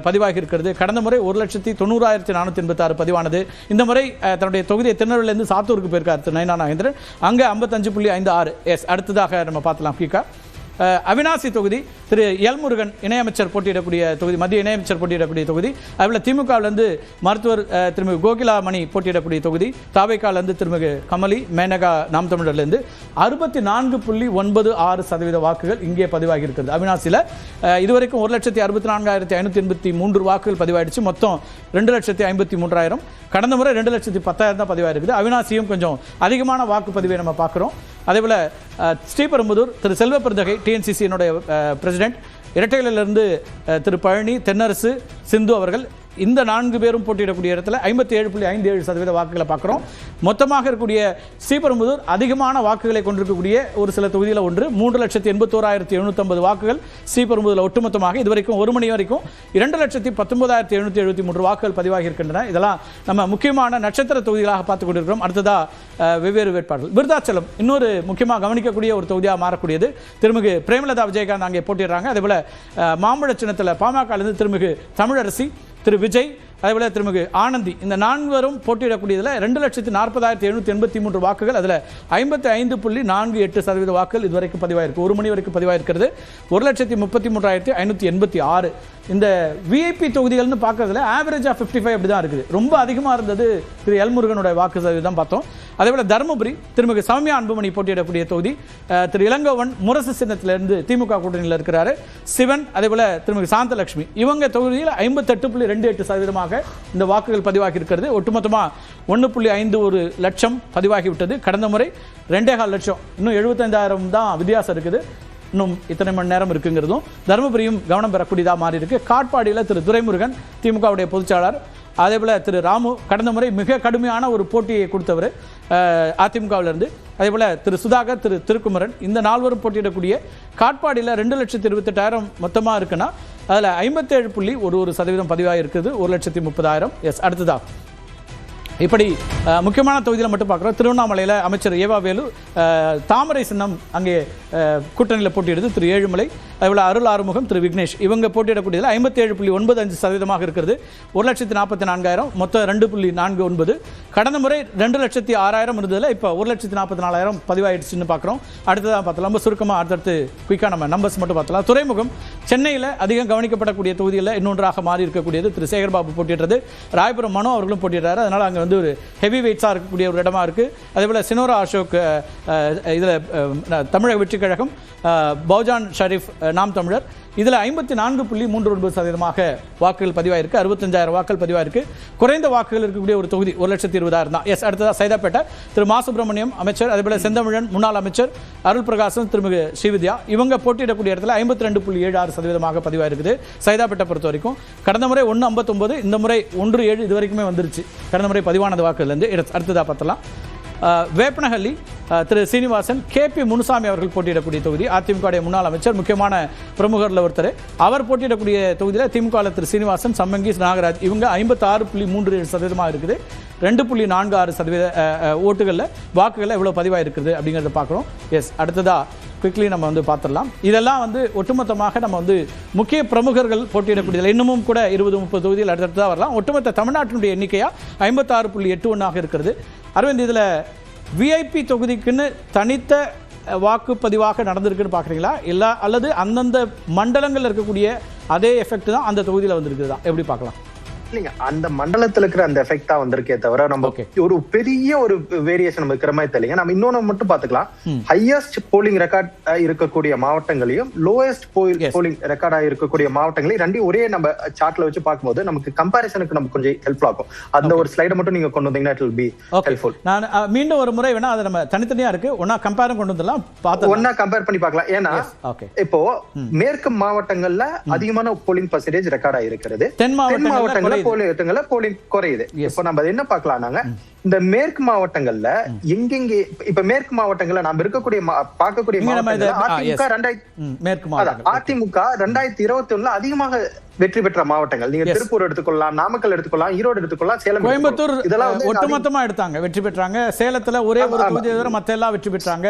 பதிவாகி இருக்கிறது. கடந்த முறை 1,90,486 பதிவானது. இந்த முறை தன்னுடைய தொகுதியை திருநெல்வேலியிலிருந்து சாத்தூருக்கு போயிருக்கார் திரு நயினா நாகேந்திரன். அங்கே 55.56. எஸ், அடுத்ததாக நம்ம பார்க்கலாம். கீகா அவினாசி தொகுதி திரு எல் முருகன் இணையமைச்சர் போட்டியிடக்கூடிய தொகுதி, மத்திய இணையமைச்சர் போட்டியிடக்கூடிய தொகுதி. அதுபோல் திமுகவிலிருந்து மருத்துவர் திருமிகு கோகிலாமணி போட்டியிடக்கூடிய தொகுதி. தாவேக்காவிலிருந்து திருமிகு கமலி மேனகா நாம் தமிழர்லேருந்து 64.96% வாக்குகள் இங்கே பதிவாகி இருக்கிறது. அவினாசியில் இதுவரைக்கும் 1,64,583 வாக்குகள் பதிவாயிடுச்சு. மொத்தம் 2,53,000. கடந்த முறை 2,10,000 தான் பதிவாயிருக்குது. அவினாசியும் கொஞ்சம் அதிகமான வாக்குப்பதிவை நம்ம பார்க்குறோம். அதேபோல் ஸ்ரீபெரும்புதூர் திரு செல்வ பெருந்தகை டிஎன்சிசியினுடைய பிரசிடென்ட், இரட்டையிலிருந்து திரு பழனி, தென்னரசு, சிந்து அவர்கள், இந்த 4 பேரும் போட்டியிடக்கூடிய இடத்துல 57.57% வாக்குகளை பார்க்குறோம். மொத்தமாக இருக்கக்கூடிய ஸ்ரீபெரும்புதூர் அதிகமான வாக்குகளை கொண்டிருக்கக்கூடிய ஒரு சில தொகுதியில் ஒன்று. 3,81,750 வாக்குகள் ஸ்ரீபெரும்புதூரில் ஒட்டுமொத்தமாக இதுவரைக்கும் 1 மணி வரைக்கும் 2,19,773 வாக்குகள் பதிவாகி இருக்கின்றன. இதெல்லாம் நம்ம முக்கியமான நட்சத்திர தொகுதிகளாக பார்த்து கொண்டிருக்கிறோம். அடுத்ததாக வெவ்வேறு வேட்பாளர்கள். விருதாச்சலம் இன்னொரு முக்கியமாக கவனிக்கக்கூடிய ஒரு தொகுதியாக மாறக்கூடியது. திருமிகு பிரேமலதா விஜயகாந்த் அங்கே போட்டியிடுறாங்க. அதேபோல் மாம்பழ சின்னத்தில் பாமகலேருந்து திருமிகு தமிழரசி, திரு விஜய், அதேபோல் திருமிகு ஆனந்தி, இந்த 4 போட்டியிடக்கூடியதில் 2,40,783 வாக்குகள். அதில் 55.48% வாக்குகள் இதுவரைக்கும் பதிவாயிருக்கு. 1 மணி வரைக்கும் பதிவாயிருக்கிறது. 1,33,586. இந்த விஐபி தொகுதிகள்னு பார்க்கறதுல ஆவரேஜாக 55 அப்படி தான் இருக்குது. ரொம்ப அதிகமாக இருந்தது திரு எல் முருகனுடைய வாக்கு சதவீதம் பார்த்தோம். அதேபோல் தருமபுரி திருமிகு சௌமியா அன்புமணி போட்டியிடக்கூடிய தொகுதி. திரு இளங்கோவன் முரசு சின்னத்திலிருந்து திமுக கூட்டணியில் இருக்கிறாரு. சிவன், அதேபோல் திருமிகு சாந்தலட்சுமி, இவங்க தொகுதியில் 58.28% இந்த வாக்குகள் பதிவாகி இருக்கிறது. ஒட்டுமொத்தமாக 1.51 லட்சம் பதிவாகிவிட்டது. கடந்த முறை 2.25 லட்சம், இன்னும் 75,000 தான் வித்தியாசம் இருக்குது. இன்னும் இத்தனை மணி நேரம் இருக்குங்கிறதும் தருமபுரியும் கவனம் பெறக்கூடியதாக மாறி இருக்கு. காட்பாடியில் திரு துரைமுருகன் திமுகவுடைய பொதுச்செயலாளர், அதேபோல் திரு ராமு கடந்த முறை மிக கடுமையான ஒரு போட்டியை கொடுத்தவர் அதிமுகவிலிருந்து. அதேபோல் திரு சுதாகர், திரு திருக்குமரன், இந்த 4 போட்டியிடக்கூடிய காட்பாடியில் 2,28,000 மொத்தமாக இருக்குன்னா அதில் 57.11% பதிவாக இருக்குது. 1,30,000. எஸ், அடுத்ததா இப்படி முக்கியமான தொகுதியில் மட்டும் பார்க்குறோம். திருவண்ணாமலையில் அமைச்சர் ஏவா வேலு தாமரை சின்னம் அங்கே கூட்டணியில் போட்டியிடுது. திரு ஏழுமலை, அதேபோல் அருள் ஆறுமுகம், திரு விக்னேஷ், இவங்க போட்டியிடக்கூடியதில் 57.95% இருக்கிறது. 1,44,000, மொத்தம் 2.49. கடந்த முறை 2,06,000 இருந்ததில் இப்போ 1,44,000 பதிவாயிடுச்சுன்னு பார்க்குறோம். அடுத்ததாக பார்த்தலாம். ரொம்ப சுருக்கமாக அடுத்தடுத்து குயிக்காக நம்ம நம்பர்ஸ் மட்டும் பார்த்தலாம். துறைமுகம் சென்னையில் அதிகம் கவனிக்கப்படக்கூடிய தொகுதியில் இன்னொன்றாக மாறி இருக்கக்கூடியது. திரு சேகர்பாபு போட்டியிடுறது. ராயபுரம் மனோ அவர்களும் போட்டியிடுறாரு. அதனால் அங்கே வந்து ஒரு ஹெவி வெயிட்ஸாக இருக்கக்கூடிய ஒரு இடமா இருக்குது. அதேபோல் சினோரா அசோக் இதில் தமிழக வெற்றி கழகம், பௌஜான் ஷரீஃப் நாம் தமிழர், இதில் 54.39% வாக்குகள் பதிவாயிருக்கு. 65,000 வாக்குகள் பதிவாயிருக்கு. குறைந்த வாக்குகள் இருக்கக்கூடிய ஒரு தொகுதி 1,20,000 தான். எஸ், அடுத்ததாக சைதாப்பேட்டை திரு மா சுப்பிரமணியம் அமைச்சர், அதேபோல் செந்தமிழன் முன்னாள் அமைச்சர், அருள் பிரகாசம், திருமிகு ஸ்ரீவித்யா, இவங்க போட்டியிடக்கூடிய இடத்துல 52.76% பதிவாயிருக்குது. சைதாப்பேட்டை பொறுத்த வரைக்கும் கடந்த முறை 1,59, இந்த முறை 1,7 இது வரைக்குமே வந்துருச்சு கடந்த முறை பதிவானது வாக்குலேருந்து. அடுத்ததாக பார்த்தலாம். வேப்பனஹள்ளி திரு சீனிவாசன், KP முனுசாமி அவர்கள் போட்டியிடக்கூடிய தொகுதி. அதிமுக முன்னாள் அமைச்சர், முக்கியமான பிரமுகரில் ஒருத்தர். அவர் போட்டியிடக்கூடிய தொகுதியில் திமுக திரு சீனிவாசன், சம்மங்கி, நாகராஜ், இவங்க 56.37% இருக்குது. 2.46% ஓட்டுகளில் வாக்குகளில் எவ்வளோ பதிவாக இருக்குது அப்படிங்கிறத பார்க்குறோம். எஸ், அடுத்ததாக குவிக்லி நம்ம வந்து பார்த்துடலாம். இதெல்லாம் வந்து ஒட்டுமொத்தமாக நம்ம வந்து முக்கிய பிரமுகர்கள் போட்டியிடக்கூடியதில் இன்னமும் கூட 20-30 தொகுதியில் அடுத்ததாக வரலாம். ஒட்டுமொத்த தமிழ்நாட்டினுடைய எண்ணிக்கையாக 56.81 இருக்கிறது. அரவிந்த், இதில் விஐபி தொகுதிக்குன்னு தனித்த வாக்குப்பதிவாக நடந்திருக்குன்னு பார்க்குறீங்களா, இல்லை அல்லது அந்தந்த மண்டலங்கள் இருக்கக்கூடிய அதே எஃபெக்ட் தான் அந்த தொகுதியில் வந்திருக்குதா, எப்படி பார்க்கலாம்? இல்லைங்க, அந்த மண்டலத்துல இருக்கிற அந்த எஃபெக்டா வந்திருக்கே தவிர நம்ம ஒரு பெரிய ஒரு வேரியேஷன் நம்ம இருக்கிற மாதிரி தெரியல. நம்ம இன்னொன்னு மட்டும் பாத்துக்கலாம். ஹையஸ்ட் போலிங் ரெக்கார்ட் இருக்கக்கூடிய மாவட்டங்களையும் லோயஸ்ட் போலிங் ரெக்கார்டா இருக்கக்கூடிய மாவட்டங்களையும் ரெண்டையும் ஒரே நம்ம சார்ட்ல வச்சு பார்க்கும்போது நமக்கு கம்பாரிசனுக்கு நமக்கு கொஞ்சம் ஹெல்ப்ஃபுல் ஆகும். அந்த ஒரு ஸ்லைடை மட்டும் நீங்க கொண்டு வந்தீங்கன்னா இட் வில் பி ஹெல்ப்ஃபுல். நான் மீண்டும் ஒரு முறை வேணா அதை நம்ம தனித்தனியா இருக்கு ஒன்னா கம்பேர் கொண்டு வந்துடலாம், ஒன்னா கம்பேர் பண்ணி பார்க்கலாம். ஏன்னா இப்போ மேற்கு மாவட்டங்கள்ல அதிகமான போலிங் பர்சன்டேஜ் ரெக்கார்ட் ஆயிருக்கிறது. தென் மாவட்டங்கள்ல போலிங் குறையுது. இப்ப நம்ம என்ன பார்க்கலாம், இந்த மேற்கு மாவட்டங்கள்ல எங்கெங்க இப்ப மேற்கு மாவட்டங்கள்ல நம்ம இருக்கக்கூடிய பார்க்கக்கூடிய அதிமுக 2021 அதிகமாக வெற்றி பெற்ற மாவட்டங்கள் நீங்க திருப்பூர் எடுத்துக்கொள்ளலாம், நாமக்கல் எடுத்துக்கொள்ளலாம், ஈரோடு எடுத்துக்கொள்ளலாம், சேலம், கோயம்புத்தூர் இதெல்லாம் ஒட்டுமொத்தமா எடுத்தாங்க, வெற்றி பெற்றாங்க. சேலத்துல ஒரே ஒரு தொகுதி தவிர மத்த எல்லாம் வெற்றி பெற்றாங்க.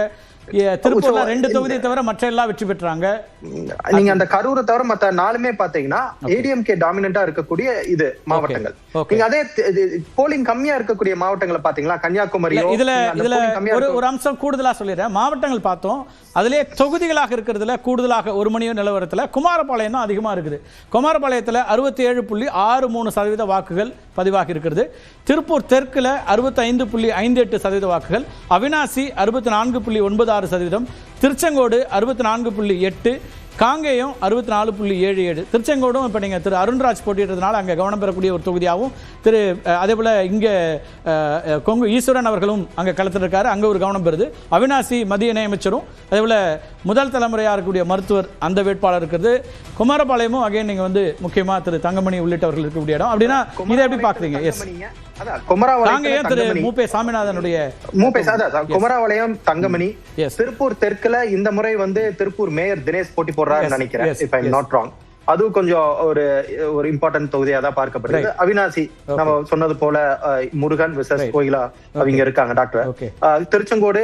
திருப்பூர்ல 2 தொகுதியை தவிர மற்ற எல்லாம் வெற்றி பெற்றாங்க. நீங்க அந்த கரூரை தவிர மத்த 4மே பாத்தீங்கன்னா ஏடிஎம்கே டாமினண்டா இருக்கக்கூடிய இது மாவட்டங்கள். நீங்க அதே போலிங் கம்மியா இருக்கக்கூடிய மாவட்டங்களை பாத்தீங்களா, கன்னியாகுமரி. இதுல ஒரு அம்சம் கூடுதலா சொல்லிடுறேன். மாவட்டங்கள் பார்த்தோம், அதிலே தொகுதிகளாக இருக்கிறதுல கூடுதலாக ஒரு மணியோ நிலவரத்துல குமாரபாளையம் தான் அதிகமா இருக்குது. குமாரபாளையத்துல 67.63% வாக்குகள் பதிவாகி இருக்கிறது. திருப்பூர் தெற்குல 65.58% வாக்குகள், அவினாசி 64.96%, திருச்செங்கோடு 64.8%, காங்கேயம் 64.77. திருச்செங்கோடும் இப்போ நீங்கள் திரு அருண்ராஜ் போட்டியிட்டதுனால அங்கே கவனம் பெறக்கூடிய ஒரு தொகுதியாகவும், அதே போல் இங்கே கொங்கு ஈஸ்வரன் அவர்களும் அங்கே களத்தில் இருக்காரு, அங்கே ஒரு கவனம் பெறுது. அவினாசி மத்திய இணையமைச்சரும் அதே போல் முதல் தலைமுறையாக இருக்கக்கூடிய மருத்துவர் அந்த வேட்பாளர் இருக்கிறது. குமாரபாளையமும் அகைன் நீங்கள் வந்து முக்கியமாக திரு தங்கமணி உள்ளிட்டவர்கள் இருக்கக்கூடிய இடம். அப்படின்னா இதை எப்படி பார்க்குறீங்க? எஸ், குமரபாளையம் தங்கமணி. திருப்பூர் தெற்குல இந்த முறை வந்து திருப்பூர் மேயர் தினேஷ் போட்டி போடுறாருன்னு நினைக்கிறேன், if I'm not wrong. அது கொஞ்சம் ஒரு இம்பார்ட்டன்ட் தொகுதியா தான் பார்க்கப்படுது. அவினாசி நம்ம சொன்னது போல முருகன் விசஸ் கோயிலா அவங்க இருக்காங்க டாக்டர். திருச்செங்கோடு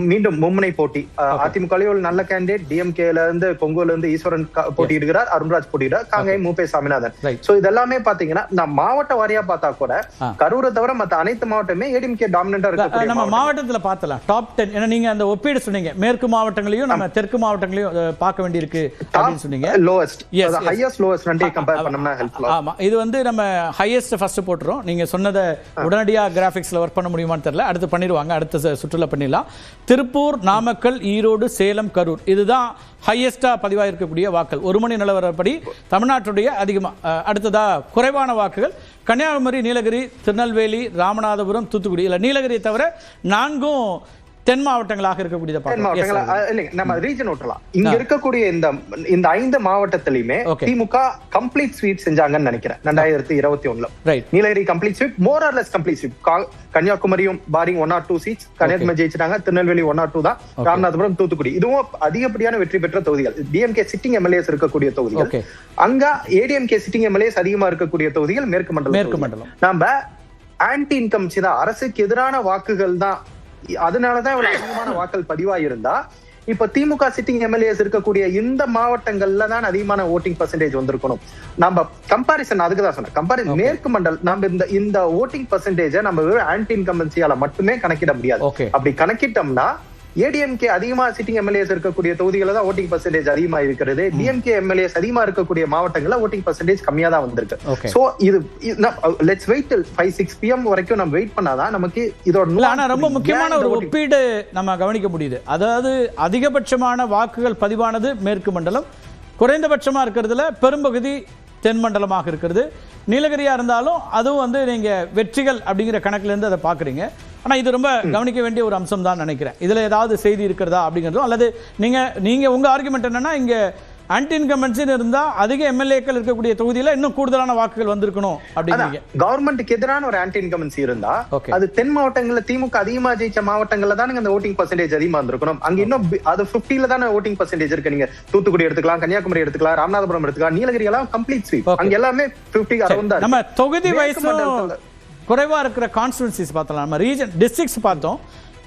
மீண்டும் மும்முனை போட்டி. அதிமுக ஒரு நல்ல கேண்டிடேட், டிஎம்கேல இருந்து கொங்குல இருந்து ஈஸ்வரன் போட்டியிடுகிறார், அருண்ராஜ் போட்டியிடுறார், காங்கேயம் மூப்பே சாமிநாதன். சோ இதெல்லாமே பாத்தீங்கன்னா நான் மாவட்ட வாரியா பார்த்தா கூட கரூரை தவிர மத்த அனைத்து மாவட்டமே ஏடிஎம்கே டாமினண்டா இருக்கு. நம்ம மாவட்டத்துல பார்த்தலாம் டாப் 10. ஏன்னா நீங்க அந்த ஒப்பீடு சொன்னீங்க, மேற்கு மாவட்டங்களையும் நம்ம தெற்கு மாவட்டங்களையும் பார்க்க வேண்டியிருக்கு அப்படின்னு சொன்னீங்க. லோவஸ்ட் ஹையஸ்ட் லோவஸ்ட் ரெண்டே கம்பேர் பண்ணோம்னா ஹெல்ப்ஃபுல்லா. ஆமா, இது வந்து நம்ம ஹையஸ்ட் ஃபர்ஸ்ட் போட்டுறோம். நீங்க சொன்னதை உடனடியா கிராபிக்ஸ்ல வர்க் பண்ண முடியுமான்னு தெரியல, அடுத்து பண்ணிடுவாங்க, அடுத்த சுற்றுல பண்ணிடலாம். திருப்பூர், நாமக்கல், ஈரோடு, சேலம், கரூர் இதுதான் ஹையஸ்டா பதிவாக இருக்கக்கூடிய வாக்குகள். ஒரு மணி நிலவரப்படி தமிழ்நாட்டுடைய அதிகமா. அடுத்ததா குறைவான வாக்குகள் கன்னியாகுமரி, நீலகிரி, திருநெல்வேலி, ராமநாதபுரம், தூத்துக்குடி. இல்ல நீலகிரியை தவிர 4ம் தென் மாவட்டங்களாக இருக்கக்கூடிய நம்ம ரீஜன் ஓட்டலாம். இங்க இருக்கக்கூடிய இந்த 5 மாவட்டத்திலுமே திமுக கம்ப்ளீட் ஸ்வீப் செஞ்சாங்கன்னு நினைக்கிறேன் 2021. Nilgiri complete sweep, more or less complete sweep. கன்னியாகுமரியும் பாரிங் 1 or 2 சீட்ஸ், கன்னியாகுமரி ஜெயிச்சிட்டாங்க. திருநெல்வேலி 1 or 2 தான். ராமநாதபுரம், தூத்துக்குடி இதுவும் அதிகப்படியான வெற்றி பெற்ற தொகுதிகள். டிஎம்கே சிட்டிங் எம்எல்ஏஸ் இருக்கக்கூடிய தொகுதிகள். அங்க ஏடிஎம்கே சிட்டிங் எம்எல்ஏஸ் அதிகமா இருக்கக்கூடிய தொகுதிகள் மேற்கு மண்டலம். நம்ம ஆன்டி இன்கம்சி தான், அரசுக்கு எதிரான வாக்குகள் தான். அதனாலதான் இவ்வளவு அதிகமான வாக்கள் பதிவாயிருந்தா இப்ப திமுக சிட்டிங் எம்எல்ஏஸ் இருக்கக்கூடிய இந்த மாவட்டங்கள்ல தான் அதிகமான ஓட்டிங் பர்சன்டேஜ் வந்திருக்கணும். நம்ம கம்பாரிசன் அதுக்குதான் சொன்னேன். மேற்கு மண்டல் நம்ம இந்த ஓட்டிங் பர்சன்டேஜ நம்ம ஆன்டி இன்கம்பன்சியால மட்டுமே கணக்கிட முடியாது. அப்படி கணக்கிட்டோம்னா ஏடிஎம்கே அதிகமா சிட்டிங் எம்எல்ஏஸ் இருக்கக்கூடிய தொகுதிகள தான் ஓட்டிங் பர்சன்டேஜ் அதிகமா இருக்கிறது. டிஎம்கே எம்எல்ஏஸ் அதிகமா இருக்கக்கூடிய மாவட்டங்கள்ல ஓட்டிங் பர்சன்டேஜ் கம்மியா தான் வந்திருக்கு. சோ இது லெட்ஸ் வெயிட் till 5-6 PM வரைக்கும் நம்ம வெயிட் பண்ணாதான் நமக்கு இதோட. ஆனா ரொம்ப முக்கியமான ஒரு ஒப்பீடு நம்ம கவனிக்க முடியுது. அதாவது அதிகபட்சமான வாக்குகள் பதிவானது மேற்கு மண்டலம், குறைந்தபட்சமா இருக்கிறதுல பெரும்பகுதி தென் மண்டலமாக இருக்கிறது. நீலகிரியா இருந்தாலும் அதுவும் வந்து நீங்க வெற்றிகள் அப்படிங்கிற கணக்குல இருந்து அதை பாக்குறீங்க. ஆனா இது ரொம்ப கவனிக்க வேண்டிய ஒரு அம்சம் தான் நினைக்கிறேன். இதுல ஏதாவது செய்தி இருக்கிறதா அப்படிங்கிறதும், அல்லது நீங்க உங்க ஆர்குமெண்ட் என்னன்னா இங்க ஆன்டி இன்கம்பன்சி இருந்தா அதிக எம்எல்ஏக்கள் இருக்கக்கூடிய தொகுதியில இன்னும் கூடுதலான வாக்குகள் வந்திருக்கணும் அப்படிங்கிறீங்க. கவர்மெண்ட்டுக்கு எதிரான ஒரு ஆன்டி இன்கம்பன்சி இருந்தா அது தென் மாவட்டங்கள்ல திமுக அதிகமா ஜெயிச்ச மாவட்டங்கள்ல தான் அந்த ஓட்டிங் பர்சன்டேஜ் அதிகமா இருந்திருக்கணும். அங்க இன்னும் அது 50ல தானே ஓட்டிங் பர்சன்டேஜ் இருக்கு. நீங்க தூத்துக்குடி எடுத்துக்கலாம், கன்னியாகுமரி எடுத்துக்கலாம், ராமநாதபுரம் எடுத்துக்கலாம், நீலகிரி எல்லாம் கம்ப்ளீட் ஸ்வீப். அங்க எல்லாமே 50 அரௌண்ட் தான். நம்ம தொகுதி வயசும் குறைவா இருக்கிற கான்ஸ்டிட்யூன்சிஸ் பார்த்தலாம். நம்ம ரீஜன் டிஸ்ட்ரிக்ட்ஸ் பார்த்தோம்.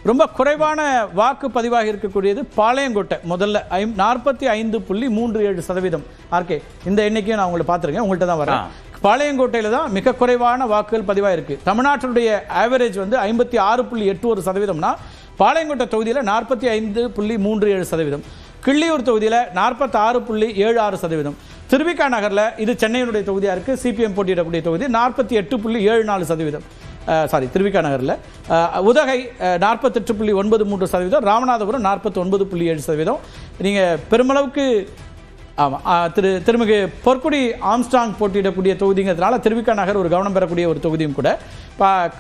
ரொம்ப குறைவான வாக்கு பதிவாக இருக்கக்கூடியது பாளையங்கோட்டை. முதல்ல 45.37%. ஆர்கே இந்த எண்ணிக்கையும் நான் உங்களை பார்த்துருக்கேன், உங்கள்கிட்ட தான் வரேன். பாளையங்கோட்டையில தான் மிக குறைவான வாக்குகள் பதிவாக இருக்கு. தமிழ்நாட்டினுடைய ஆவரேஜ் வந்து 56.81%. பாளையங்கோட்டை தொகுதியில் 45.37%. கிள்ளியூர் தொகுதியில் 46.76%. திருவிக்கா நகரில், இது சென்னையினுடைய தொகுதியாக இருக்குது, சிபிஎம் போட்டியிடக்கூடிய தொகுதி, 48.74%. திருவிக்கா நகரில். உதகை 48.93%. ராமநாதபுரம் 49.7%. நீங்கள் பெருமளவுக்கு திருமிகு பொற்குடி ஆம்ஸ்டாங் போட்டியிடக்கூடிய தொகுதிங்கிறதுனால திருவிக்கா நகர் ஒரு கவனம் பெறக்கூடிய ஒரு தொகுதியும் கூட.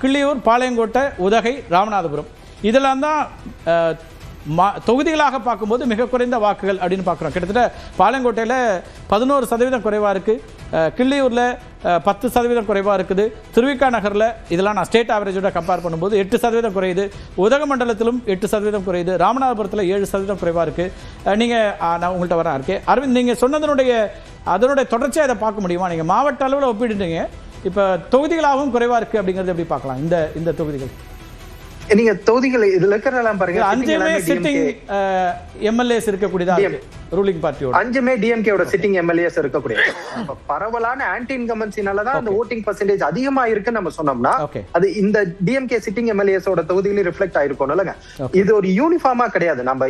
கிள்ளியூர், பாளையங்கோட்டை, உதகை, ராமநாதபுரம் இதெல்லாம் தான் தொகுதிகளாக பார்க்கும்போது மிக குறைந்த வாக்குகள் அப்படின்னு பார்க்குறோம். கிட்டத்தட்ட பாளையங்கோட்டையில் 11% குறைவாக இருக்குது, கிள்ளியூரில் 10% குறைவாக இருக்குது, திருவிக்கா நகரில் இதெல்லாம் நான் ஸ்டேட் ஆவரேஜோட கம்பேர் பண்ணும்போது 8% குறையுது, உதகமண்டலத்திலும் 8% குறையுது, ராமநாதபுரத்தில் 7% குறைவாக இருக்குது. நீங்கள் நான் உங்கள்கிட்ட வரேன் இருக்கே அரவிந்த், நீங்கள் அதனுடைய தொடர்ச்சியாக இதை பார்க்க முடியுமா? நீங்கள் மாவட்ட அளவில் ஒப்பிடுறீங்க, இப்போ தொகுதிகளாகவும் குறைவாக இருக்குது அப்படிங்கிறது எப்படி பார்க்கலாம் இந்த தொகுதிகள்? நீங்க தொகுதிகள் இதுல இருக்கிறதெல்லாம் பாருங்க, 5 எம்எல்ஏஸ் இருக்கக்கூடியதா ரூலிங் பார்ட்டியோட 5 டிஎம்கேவோட சிட்டிங் எம்எல்ஏஸ் இருக்கக்கூடிய பரவலான ஆன்டி இன்கம்பன்சினாலதான் அந்த ஓட்டிங் பர்சன்டேஜ் அதிகமா இருக்குன்னு நம்ம சொன்னோம்னா அது இந்த டிஎம்கே சிட்டிங் எம்எல்ஏஸோட தொகுதியில ரிஃப்ளெக்ட் ஆயிருக்கும் இல்லங்க. இது ஒரு யூனிஃபார்மா கிடையாது. நம்ம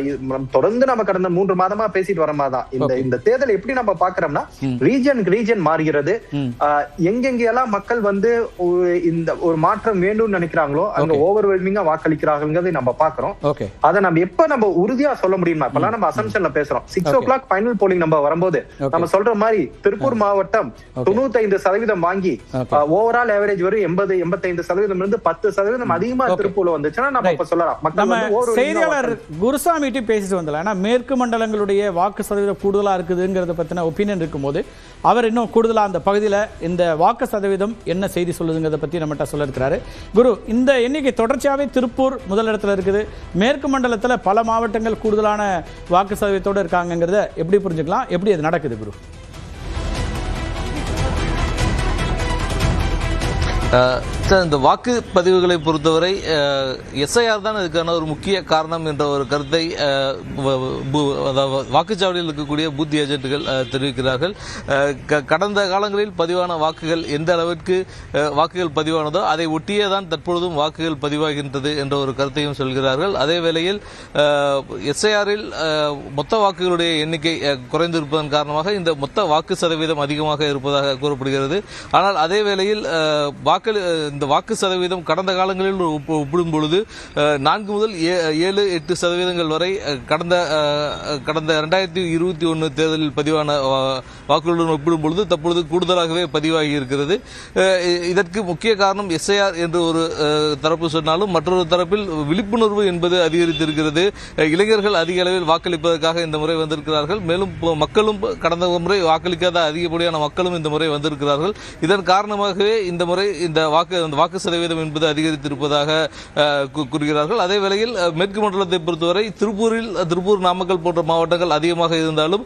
தொடர்ந்து நம்ம கடந்த 3 மாதமா பேசிட்டு வர மாதிரிதான் இந்த தேர்தல் எப்படி நம்ம பாக்குறோம்னா ரீஜன் மாறுகிறது. எங்கெங்கெல்லாம் மக்கள் வந்து இந்த ஒரு மாற்றம் வேண்டும்னு நினைக்கிறாங்களோ அங்க ஓவர்வெல்மிங்கா வாக்களிக்கிறாங்கிறதை நம்ம பாக்குறோம். அதை நம்ம உறுதியா சொல்ல முடியுமா? இப்பெல்லாம் நம்ம அசம்ஷன்ல பேசுறோம். 6 o'clock ஃபைனல் போலிங் நம்ம வரும்போது நம்ம சொல்ற மாதிரி திருப்பூர் மாவட்டம் 95% வாங்கி ஓவரால் ஆவரேஜ் வரும் 80-85% இருந்து 10% அதிகமா திருப்பூர்ல வந்துச்சுன்னா நம்ம இப்ப சொல்லலாம். செய்தியாளர் குருசாமி பேசிட்டு வந்தல, ஏன்னா மேற்கு மண்டலங்களுடைய வாக்கு சதவீதம் கூடுதலா இருக்குதுங்கிறத பத்தின ஒப்பீனியன் இருக்கும்போது அவர் இன்னும் கூடுதலா அந்த பகுதியில் இந்த வாக்கு சதவீதம் என்ன செய்தி சொல்லுதுங்கிறத பத்தி நம்மகிட்ட சொல்ல இருக்கிறாரு. குரு, இந்த எண்ணிக்கை தொடர்ச்சியாவே திருப்பூர் முதலிடத்துல இருக்குது. மேற்கு மண்டலத்துல பல மாவட்டங்கள் கூடுதலான வாக்கு சதவீதத்தோடு இருக்காங்கிறத எப்படி புரிஞ்சுக்கலாம்? எப்படி அது நடக்குது குரு? இந்த வாக்குப்பதிவுகளை பொறுத்தவரை எஸ்ஐஆர் தான் இதுக்கான ஒரு முக்கிய காரணம் என்ற ஒரு கருத்தை வாக்குச்சாவடியில் இருக்கக்கூடிய பூத் ஏஜென்ட்டுகள் தெரிவிக்கிறார்கள். கடந்த காலங்களில் பதிவான வாக்குகள் எந்த அளவிற்கு வாக்குகள் பதிவானதோ அதை ஒட்டியே தான் தற்பொழுதும் வாக்குகள் பதிவாகின்றது என்ற ஒரு கருத்தையும் சொல்கிறார்கள். அதே வேளையில் எஸ்ஐஆரில் மொத்த வாக்குகளுடைய எண்ணிக்கை குறைந்திருப்பதன் காரணமாக இந்த மொத்த வாக்கு சதவீதம் அதிகமாக இருப்பதாக கூறப்படுகிறது. ஆனால் அதே வேளையில் இந்த வாக்கு சதவீதம் கடந்த காலங்களில் ஒப்பிடும் பொழுது 4 முதல் 7-8% வரை கடந்த 2021 தேர்தலில் பதிவான வாக்குகளுடன் ஒப்பிடும் பொழுது தற்பொழுது கூடுதலாகவே பதிவாகி இருக்கிறது. இதற்கு முக்கிய காரணம் எஸ்ஐஆர் என்று ஒரு தரப்பு சொன்னாலும் மற்றொரு தரப்பில் விழிப்புணர்வு என்பது அதிகரித்திருக்கிறது. இளைஞர்கள் அதிக அளவில் வாக்களிப்பதற்காக இந்த முறை வந்திருக்கிறார்கள். மேலும் மக்களும் கடந்த முறை வாக்களிக்காத அதிகப்படியான மக்களும் இந்த முறை வந்திருக்கிறார்கள். இதன் காரணமாகவே இந்த முறை இந்த வாக்கு சதவீதம் என்பது அதிகரித்திருப்பதாக கூறுகிறார்கள். அதே வேளையில் மேற்கு மண்டலத்தை பொறுத்தவரை திருப்பூர், நாமக்கல் போன்ற மாவட்டங்கள் அதிகமாக இருந்தாலும்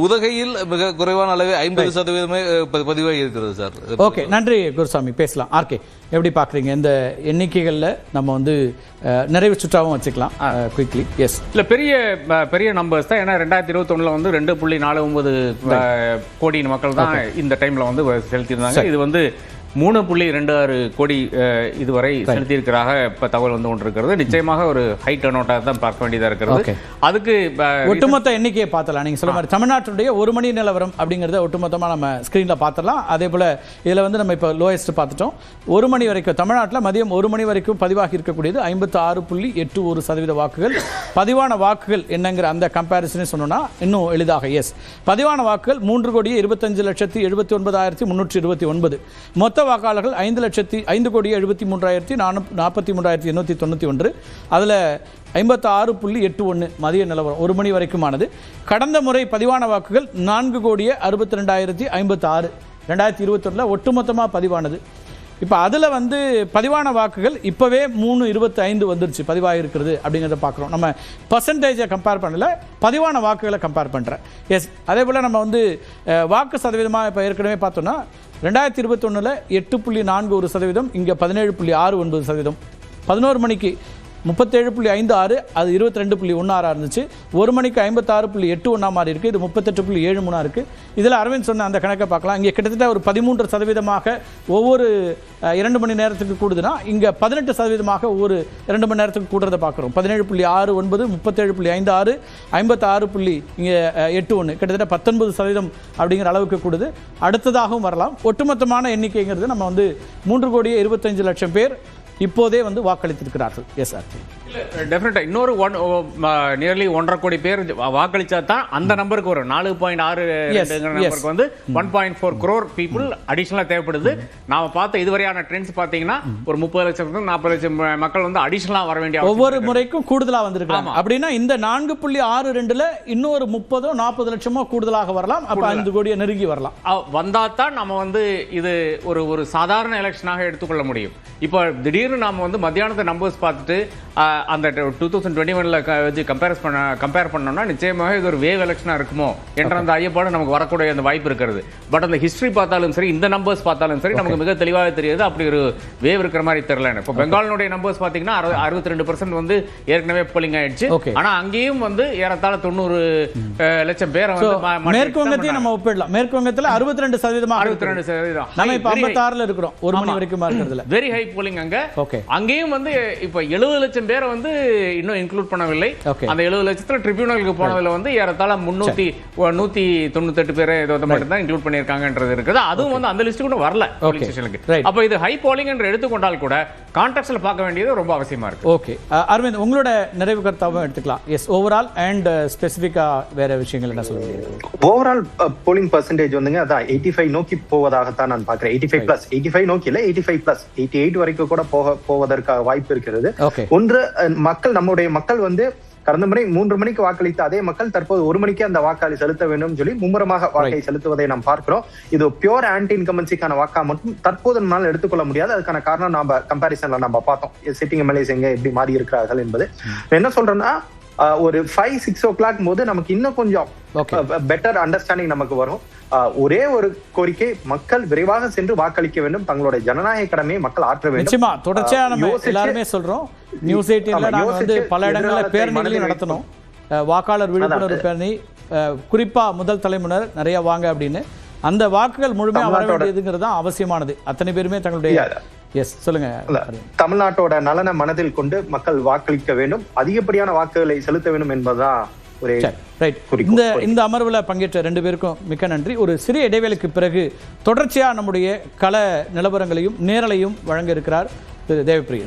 உதகையில் மிக குறைவான அளவே 50% பதிவாகி இருக்கிறது சார். ஓகே, நன்றி குருசாமி. பேசலாம். ஆர்கே, எப்படி பாக்குறீங்க இந்த எண்ணிக்கைகள்ல? நம்ம வந்து நிறைவு சுற்றாவும் வச்சுக்கலாம் குயிக்லி. எஸ், இல்ல பெரிய நம்பர்ஸ் தான். ஏன்னா 2021 வந்து 2.49 கோடி மக்கள் தான் இந்த டைம்ல வந்து செலுத்தியிருந்தாங்க. இது வந்து 3.26 கோடி இதுவரை செலுத்தியிருக்கிறாக இப்ப தகவல் வந்து கொண்டிருக்கிறது. நிச்சயமாக ஒரு ஹை டர்ன் அவுட்டாக தான் பார்க்க வேண்டியதா இருக்கிறது. அதுக்கு ஒட்டுமொத்த எண்ணிக்கையை பார்த்தலாம். நீங்க சொல்ல மாதிரி தமிழ்நாட்டுடைய 1 மணி நிலவரம் அப்படிங்கறத ஒட்டுமொத்தமா நம்ம ஸ்கிரீன்ல பார்த்துடலாம். அதே போல இதுல வந்து நம்ம இப்ப லோயஸ்ட் பார்த்துட்டோம். 1 மணி வரைக்கும் தமிழ்நாட்டில் மதியம் 1 மணி வரைக்கும் பதிவாகி இருக்கக்கூடியது 56.81% வாக்குகள். பதிவான வாக்குகள் என்னங்கிற அந்த கம்பேரிசனை சொன்னோம்னா இன்னும் எளிதாக. எஸ், பதிவான வாக்குகள் 3,25,79,329. மொத்த வாக்காளர்கள் 5,73,73,891. அதில் 56.81 மதிய நிலவரம் 1 மணி வரைக்குமானது. கடந்த முறை பதிவான வாக்குகள் 4,62,056 2021 ஒட்டுமொத்தமாக பதிவானது. இப்போ அதில் வந்து பதிவான வாக்குகள் இப்போவே 3.25 வந்துருச்சு பதிவாக இருக்கிறது அப்படிங்கிறத பார்க்குறோம். நம்ம பர்சன்டேஜை கம்பேர் பண்ணல, பதிவான வாக்குகளை கம்பேர் பண்ணுறேன். எஸ், அதே போல் நம்ம வந்து வாக்கு சதவீதமாக இப்போ ஏற்கனவே பார்த்தோன்னா 2021 8.41%, இங்கே 17.69%. 11 மணிக்கு 37.56, அது 22.16 இருந்துச்சு. 1 மணிக்கு 56.81 மாதிரி இருக்குது. இது 38.73 இருக்குது. இதில் அரவிந்த் சொன்ன அந்த கணக்கை பார்க்கலாம். இங்கே கிட்டத்தட்ட ஒரு 13% ஒவ்வொரு 2 மணி நேரத்துக்கு கூடுதுன்னா இங்கே 18% ஒவ்வொரு 2 மணி நேரத்துக்கு கூடுறதை பார்க்குறோம். 17.69, 37.56, 56.81, கிட்டத்தட்ட 19% அப்படிங்கிற அளவுக்கு கூடுது. அடுத்ததாகவும் வரலாம். ஒட்டுமொத்தமான எண்ணிக்கைங்கிறது நம்ம வந்து 3,25,00,000 பேர் இப்போதே வந்து வாக்களித்திருக்கிறார்கள். எஸ் சார், டெஃபினட்டா இன்னொரு நியர்லி 1.5 கோடி பேர் வாக்களிச்சா தான் அந்த நம்பருக்கு வரும். 4.6 நம்பருக்கு வந்து 1.4 crore பீப்புள் அடிஷனலா தேவைப்படுது. நாம பார்த்த இதுவரையான ட்ரெண்ட்ஸ் பாத்தீங்கன்னா ஒரு 30 லட்சம் 40 லட்சம் மக்கள் வந்து அடிஷனலா வர வேண்டிய ஒவ்வொரு முறைக்கும் கூடுதலா வந்திருக்காங்க. அப்படின்னா இந்த 4.62ல இன்னொரு 30-40 லட்சமோ கூடுதலாக வரலாம். அப்ப 5 கோடியை நெருங்கி வரலாம். வந்தா தான் நம்ம வந்து இது ஒரு சாதாரண எலெக்ஷனாக எடுத்துக்கொள்ள முடியும். இப்போ திடீர் திடீர்னு நாம வந்து மத்தியானத்தை நம்பர்ஸ் பார்த்துட்டு அந்த 2021 வச்சு கம்பேர் பண்ணோம்னா நிச்சயமாக இது ஒரு வேவ் எலெக்ஷனா இருக்குமோ என்ற அந்த ஐயப்பாடு நமக்கு வரக்கூடிய அந்த வாய்ப்பு இருக்கிறது. பட் அந்த ஹிஸ்டரி பார்த்தாலும் சரி, இந்த நம்பர்ஸ் பார்த்தாலும் சரி, நமக்கு மிக தெளிவாக தெரியுது அப்படி ஒரு வேவ் இருக்கிற மாதிரி தெரியல. இப்போ பெங்காலினுடைய நம்பர்ஸ் பாத்தீங்கன்னா 62% வந்து ஏற்கனவே போலிங் ஆயிடுச்சு. ஆனா அங்கேயும் வந்து ஏறத்தாழ 90 லட்சம் பேரை வந்து மேற்கு வங்கத்தையும் நம்ம ஒப்பிடலாம். மேற்கு வங்கத்துல 62%, நம்ம இப்ப 56ல இருக்கிறோம். 1 மணி வரைக்கும் இருக்கிறதுல வெரி ஹை போலிங் அங்க. அங்கேயும் வந்து இப்ப 70 லட்சம் பேரை வந்து இன்னும் இன்க்ளூட் பண்ணவில்லை. அந்த 70 லட்சத்துல ட்ரிபியூனலுக்கு போனதுல வந்து ஏறத்தாழ 198 பேரை மட்டும் தான் இன்க்ளூட் பண்ணிருக்காங்கன்றது இருக்குது. அதுவும் வந்து அந்த லிஸ்ட் கூட வரல போலீஸ் ஸ்டேஷனுக்கு. அப்ப இது ஹை போலிங் என்று எடுத்துக்கொண்டால் கூட கான்டெக்ஸ்ட்ல பார்க்க வேண்டியது ரொம்ப அவசியமா இருக்கு. ஓகே அரவிந்த், உங்களோட நிறைவு கருத்தாவும் எடுத்துக்கலாம். எஸ், ஓவரால் அண்ட் ஸ்பெசிபிக்கா வேற விஷயங்கள் என்ன சொல்ல முடியும்? ஓவரால் போலிங் பர்சன்டேஜ் வந்துங்க அதான் 85 நோக்கி போவதாகத்தான் நான் பார்க்கிறேன். 85 நோக்கி இல்ல, 85+, 88 வரைக்கும் கூட போவதற்கு வாய்ப்பு இருக்கிறது. ஒன்று, மக்கள், நம்முடைய மக்கள் வந்து கடந்த முறை 3 மணிக்கு வாக்களித்த அதே மக்கள் தற்போது 1 மணிக்கு அந்த வாக்காளி செலுத்த வேண்டும் சொல்லி மும்முரமாக வாக்கை செலுத்துவதை நாம் பார்க்கிறோம். இது பியூர் ஆன்டி இன்கம்பன்சிக்கான வாக்கா மட்டும் தற்போது நம்மால் எடுத்துக்கொள்ள முடியாது. அதுக்கான காரணம் நம்ம கம்பாரிசன்ல நம்ம பார்த்தோம், சிட்டிங் எம்எல்ஏஸ் எங்க எப்படி மாறி இருக்கிறார்கள் என்பது. என்ன சொல்றேன்னா, ஒரு 5-6 o'clock போது நமக்கு இன்னும் கொஞ்சம் பெட்டர் அண்டர்ஸ்டாண்டிங் நமக்கு வரும். ஒரே ஒரு கோரிக்கை, மக்கள் விரைவாக சென்று வாக்களிக்க வேண்டும். தங்களுடைய ஜனநாயக கடமையை மக்கள் ஆற்ற வேண்டும். நிச்சயமா தொடர்ச்சியா நம்ம எல்லாருமே சொல்றோம். நியூஸ் 18ல நாங்க வந்து பல இடங்கள்ல பேரணிகளையும் நடத்தணும். வாக்காளர் விழிப்புணர்வு பேரணி, குறிப்பா முதல் தலைமுறையினர் நிறைய வாங்க அப்படின்னு. அந்த வாக்குகள் முழுமையா வர வேண்டியதுங்கிறது தான் அவசியமானது. அத்தனை பேருமே தங்களுடைய சொல்லுங்க. தமிழ்நாட்டோட நலனை மனதில் கொண்டு மக்கள் வாக்களிக்க வேண்டும், அதிகப்படியான வாக்குகளை செலுத்த வேண்டும் என்பதுதான் ஒரு இந்த அமர்வுல பங்கேற்ற 2 பேருக்கும் மிக்க நன்றி. ஒரு சிறிய இடைவேளைக்கு பிறகு தொடர்ச்சியா நம்முடைய கள நிலவரங்களையும் நேரலையும் வழங்க இருக்கிறார் திரு தேவப்பிரியன்.